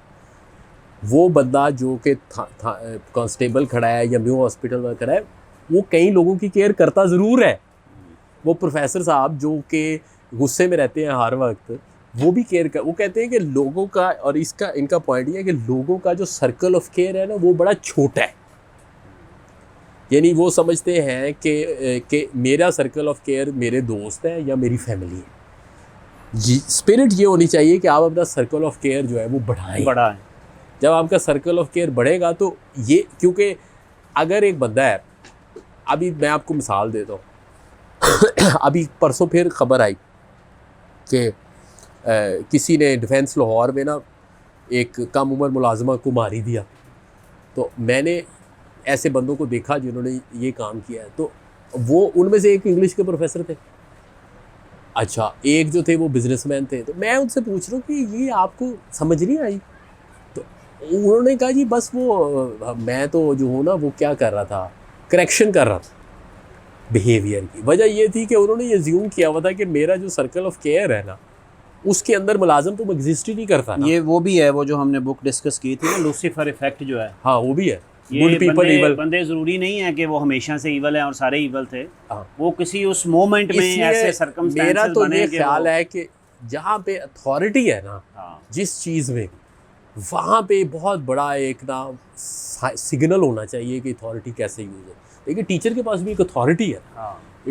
वो बंदा जो कि कांस्टेबल खड़ा है या म्यू हॉस्पिटल में खड़ा है, वो कई लोगों की केयर करता ज़रूर है। वो प्रोफेसर साहब जो कि गुस्से में रहते हैं हर वक्त, वो भी केयर कर, वो कहते हैं कि लोगों का, और इनका पॉइंट ये है कि लोगों का जो सर्कल ऑफ केयर है ना वो बड़ा छोटा है। यानी वो समझते हैं कि मेरा सर्कल ऑफ केयर मेरे दोस्त हैं या मेरी फैमिली है। स्पिरिट ये होनी चाहिए कि आप अपना सर्कल ऑफ केयर जो है वो बड़ा है। जब आपका सर्कल ऑफ केयर बढ़ेगा तो ये, क्योंकि अगर एक बंदा है, अभी मैं आपको मिसाल देता हूँ अभी परसों फिर खबर आई कि किसी ने डिफेंस लाहौर में ना एक कम उम्र मुलाजमा को मार ही दिया। तो मैंने ऐसे बंदों को देखा जिन्होंने ये काम किया है। तो वो उनमें से एक इंग्लिश के प्रोफेसर थे, अच्छा एक जो थे वो बिजनेसमैन थे। तो मैं उनसे पूछ रहा हूँ कि ये आपको समझ नहीं आई? तो उन्होंने कहा जी बस वो मैं तो जो हूँ ना वो क्या कर रहा था, करेक्शन कर रहा था बिहेवियर की। वजह ये थी कि उन्होंने ये ज्यूम किया हुआ था कि मेरा जो सर्कल ऑफ केयर है ना उसके अंदर मुलाजम तो एग्जिस्ट ही नहीं करता ना। ये वो भी है, वो जो हमने बुक डिस्कस की थी ना, लूसीफर इफेक्ट जो है। हाँ वो भी है। ये बंदे ज़रूरी नहीं है कि वो हमेशा से ईवल हैं और सारे ईवल थे। वो किसी उस मोमेंट में ऐसे सर्कमस्टेंसेस मेरा तो बने ये कि ख्याल है कि जहाँ पे अथॉरिटी है ना, जिस चीज़ में, वहाँ पे बहुत बड़ा एक ना सिग्नल होना चाहिए कि अथॉरिटी कैसे यूज़ हो। देखिए टीचर के पास भी एक अथॉरिटी है,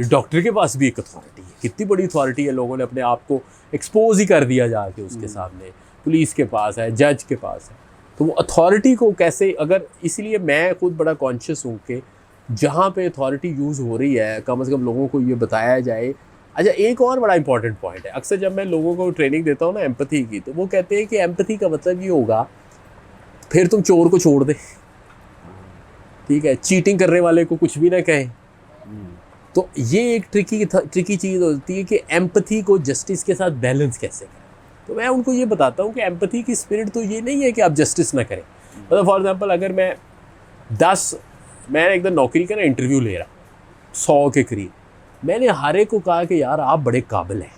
डॉक्टर के पास भी एक अथॉरिटी है। कितनी बड़ी अथॉरिटी है, लोगों ने अपने आप को एक्सपोज ही कर दिया जाके उसके सामने। पुलिस के पास है, जज के पास है। तो वो अथॉरिटी को कैसे, अगर, इसलिए मैं खुद बड़ा कॉन्शियस हूँ कि जहाँ पे अथॉरिटी यूज़ हो रही है कम से कम लोगों को ये बताया जाए। अच्छा एक और बड़ा इंपॉर्टेंट पॉइंट है, अक्सर जब मैं लोगों को ट्रेनिंग देता हूँ ना एम्पैथी की, तो वो कहते हैं कि एम्पैथी का मतलब ये होगा फिर तुम चोर को छोड़ दे, ठीक है, चीटिंग करने वाले को कुछ भी ना कहें। तो ये एक ट्रिकी चीज़ होती है कि एम्पैथी को जस्टिस के साथ बैलेंस कैसे करें। तो मैं उनको ये बताता हूँ कि एम्पैथी की स्पिरिट तो ये नहीं है कि आप जस्टिस ना करें। मतलब फॉर एग्जांपल अगर मैं एक दिन नौकरी का ना इंटरव्यू ले रहा 100 के करीब, मैंने हर एक को कहा कि यार आप बड़े काबिल हैं,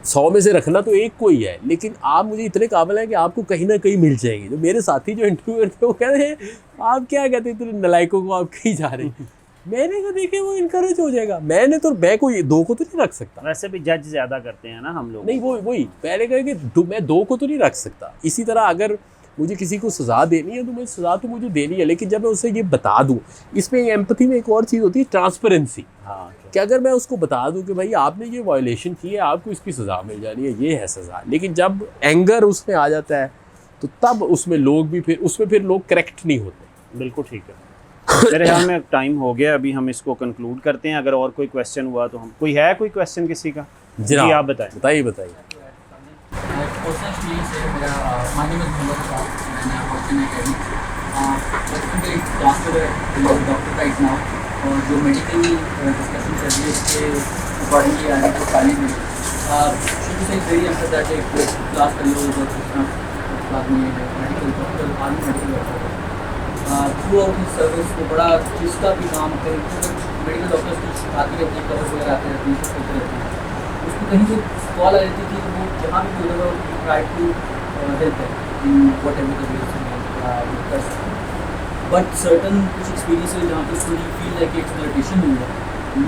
100 में से रखना तो एक को ही है, लेकिन आप मुझे इतने काबिल हैं कि आपको कहीं ना कहीं मिल जाएगी। तो मेरे साथी जो इंटरव्यूअर थे वो कह रहे हैं आप क्या कहते हैं, इतने नलायकों को आप कहीं जा रहे हैं। मैंने कहा देखिए वो इनकरेज हो जाएगा। मैं कोई 2 को तो नहीं रख सकता। वैसे भी जज ज़्यादा करते हैं ना हम लोग। नहीं वही पहले कहे कि मैं 2 को तो नहीं रख सकता। इसी तरह अगर मुझे किसी को सज़ा देनी है तो मुझे सज़ा तो मुझे देनी है, लेकिन जब मैं उसे ये बता दूँ, इसमें एम्पैथी में एक और चीज़ होती है ट्रांसपेरेंसी। हाँ, कि अगर मैं उसको बता दूं कि भाई आपने ये वायलेशन की है, आपको इसकी सज़ा मिल जानी है, ये है सज़ा। लेकिन जब एंगर उसमें आ जाता है तो तब उसमें लोग करेक्ट नहीं होते। बिल्कुल ठीक है। मेरे ख्याल में टाइम हो गया, अभी हम इसको कंक्लूड करते हैं। अगर और कोई क्वेश्चन हुआ तो हम, कोई क्वेश्चन किसी का? जी आप बताइए। और जो मेडिकल डिस्कशन चल रही है उसके अकॉर्डिंगली आने को कॉलेज में शुरू से वेरी एम्पैथेटिक क्लास कर लो बाद में medical doctor army medical through out his service वो बड़ा जिसका भी काम करें, मेडिकल डॉक्टर्स कुछ आती रहती है, कवर वगैरह आते रहते हैं, सब करते रहते हैं। उसको कहीं से कॉल आ जाती थी तो वो जहाँ भी उधर ट्राई टू हेल्प है in what ever the way. But certain कुछ एक्सपीरियंसेस जहाँ पे उसको फील लाइक एक्सप्लॉयटेशन हुई है,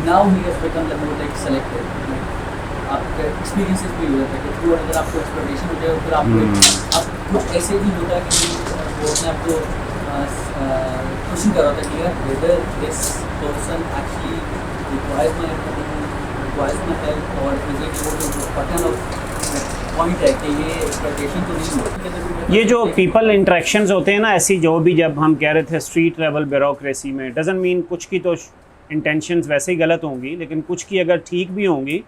now he has become more like selected. आपका एक्सपीरियंसेस भी हो जाता है कि थ्रू अगर आपको एक्सप्लॉयटेशन हो जाए फिर आप कुछ ऐसे भी होता है कि वो अपने आप को क्वेश्चन कर रहा था कि यार whether this person actually requires my help और इज इट वो पैटर्न ऑफ पॉइंट है कि ये एक्सप्लॉयटेशन तो नहीं होती। ये जो पीपल इंटरेक्शंस होते हैं ना, ऐसी जो भी, जब हम कह रहे थे स्ट्रीट लेवल ब्यूरोक्रेसी में, डजंट मीन कुछ की तो इंटेंशंस वैसे ही गलत होंगी, लेकिन कुछ की अगर ठीक भी होंगी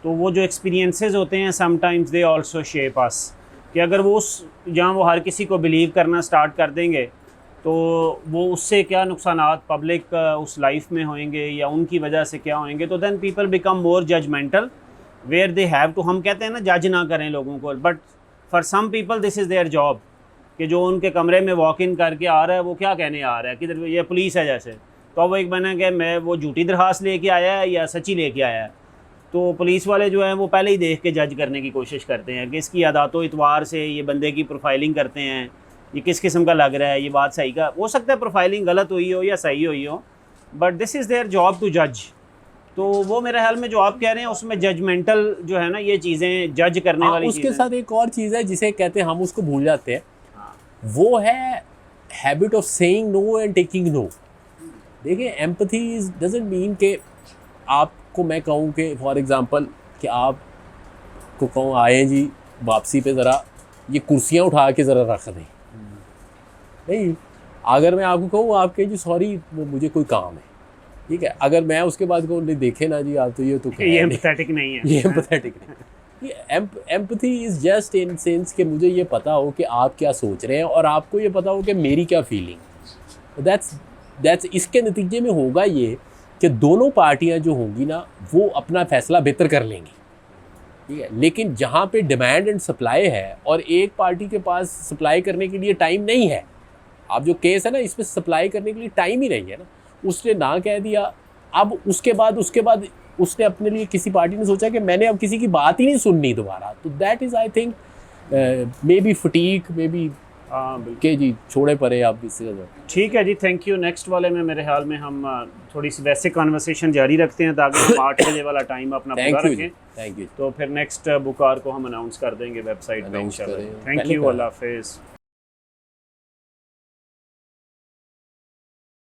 तो वो जो एक्सपीरियंसेस होते हैं समटाइम्स दे आल्सो शेप अस। कि अगर वो जहाँ वो हर किसी को बिलीव करना स्टार्ट कर देंगे तो वो उससे क्या नुकसानात पब्लिक उस लाइफ में होंगे या उनकी वजह से क्या होंगे, तो then people become more judgmental where they have to. हम कहते हैं ना जज ना करें लोगों को, but for some people this is their job. कि जो उनके कमरे में वॉक इन करके आ रहा है वो क्या कहने आ रहा है, किधर ये पुलिस है जैसे, तो वो एक बना कि मैं वो झूठी दरखास्त लेके आया है या सच्ची लेके आया है। तो पुलिस वाले जो हैं वो पहले ही देख के जज करने की कोशिश करते हैं कि इसकी आदातो इतवार से ये बंदे की प्रोफाइलिंग करते हैं ये किस किस्म का लग रहा है, ये बात सही का हो सकता है, प्रोफाइलिंग गलत हुई हो या सही हुई हो, but this is their job to जज। तो वो मेरे ख्याल में जो आप कह रहे हैं उसमें जजमेंटल जो है ना, ये चीज़ें जज करने वाली उसके चीज़ें। साथ एक और चीज़ है जिसे कहते हैं, हम उसको भूल जाते हैं, वो है habit of saying no and taking no. देखिए एम्पैथी डजंट मीन कि आपको मैं कहूँ कि फॉर एग्जांपल कि आपको कहूँ आए जी वापसी पे ज़रा ये कुर्सियाँ उठा के ज़रा रख दें, नहीं, अगर मैं आपको कहूँ आप कहें जी सॉरी वो मुझे कोई काम है, ठीक है, अगर मैं उसके बाद कहूँ नहीं देखे ना जी आप तो ये तो ये एम्पैथेटिक नहीं है, ये एम्पैथेटिक नहीं, ये empathy is just in sense कि मुझे ये पता हो कि आप क्या सोच रहे हैं और आपको ये पता हो कि मेरी क्या फीलिंग। दैट्स इसके नतीजे में होगा ये कि दोनों पार्टियां जो होंगी ना वो अपना फैसला बेहतर कर लेंगी, ठीक है, लेकिन जहाँ पे डिमांड एंड सप्लाई है और एक पार्टी के पास सप्लाई करने के लिए टाइम नहीं है, आप जो केस है ना इसमें सप्लाई करने के लिए टाइम ही नहीं है ना, उसने ना कह दिया, अब उसके बाद उसने अपने लिए किसी पार्टी ने सोचा कि मैंने अब किसी की बात ही नहीं सुननी दोबारा, तो that is I think may be fatigue, may be के जी छोड़े परे आप इससे। ठीक है जी, थैंक यू। नेक्स्ट वाले में मेरे ख्याल में हम थोड़ी सी वैसे कन्वर्सेशन जारी रखते हैं ताकि हम 8 बजे वाला टाइम अपना पूरा रखें। Thank you. तो फिर नेक्स्ट बुकार को हम अनाउंस कर देंगे वेबसाइट पे इंशाल्लाह। थैंक यू, अल्लाह हाफिज़।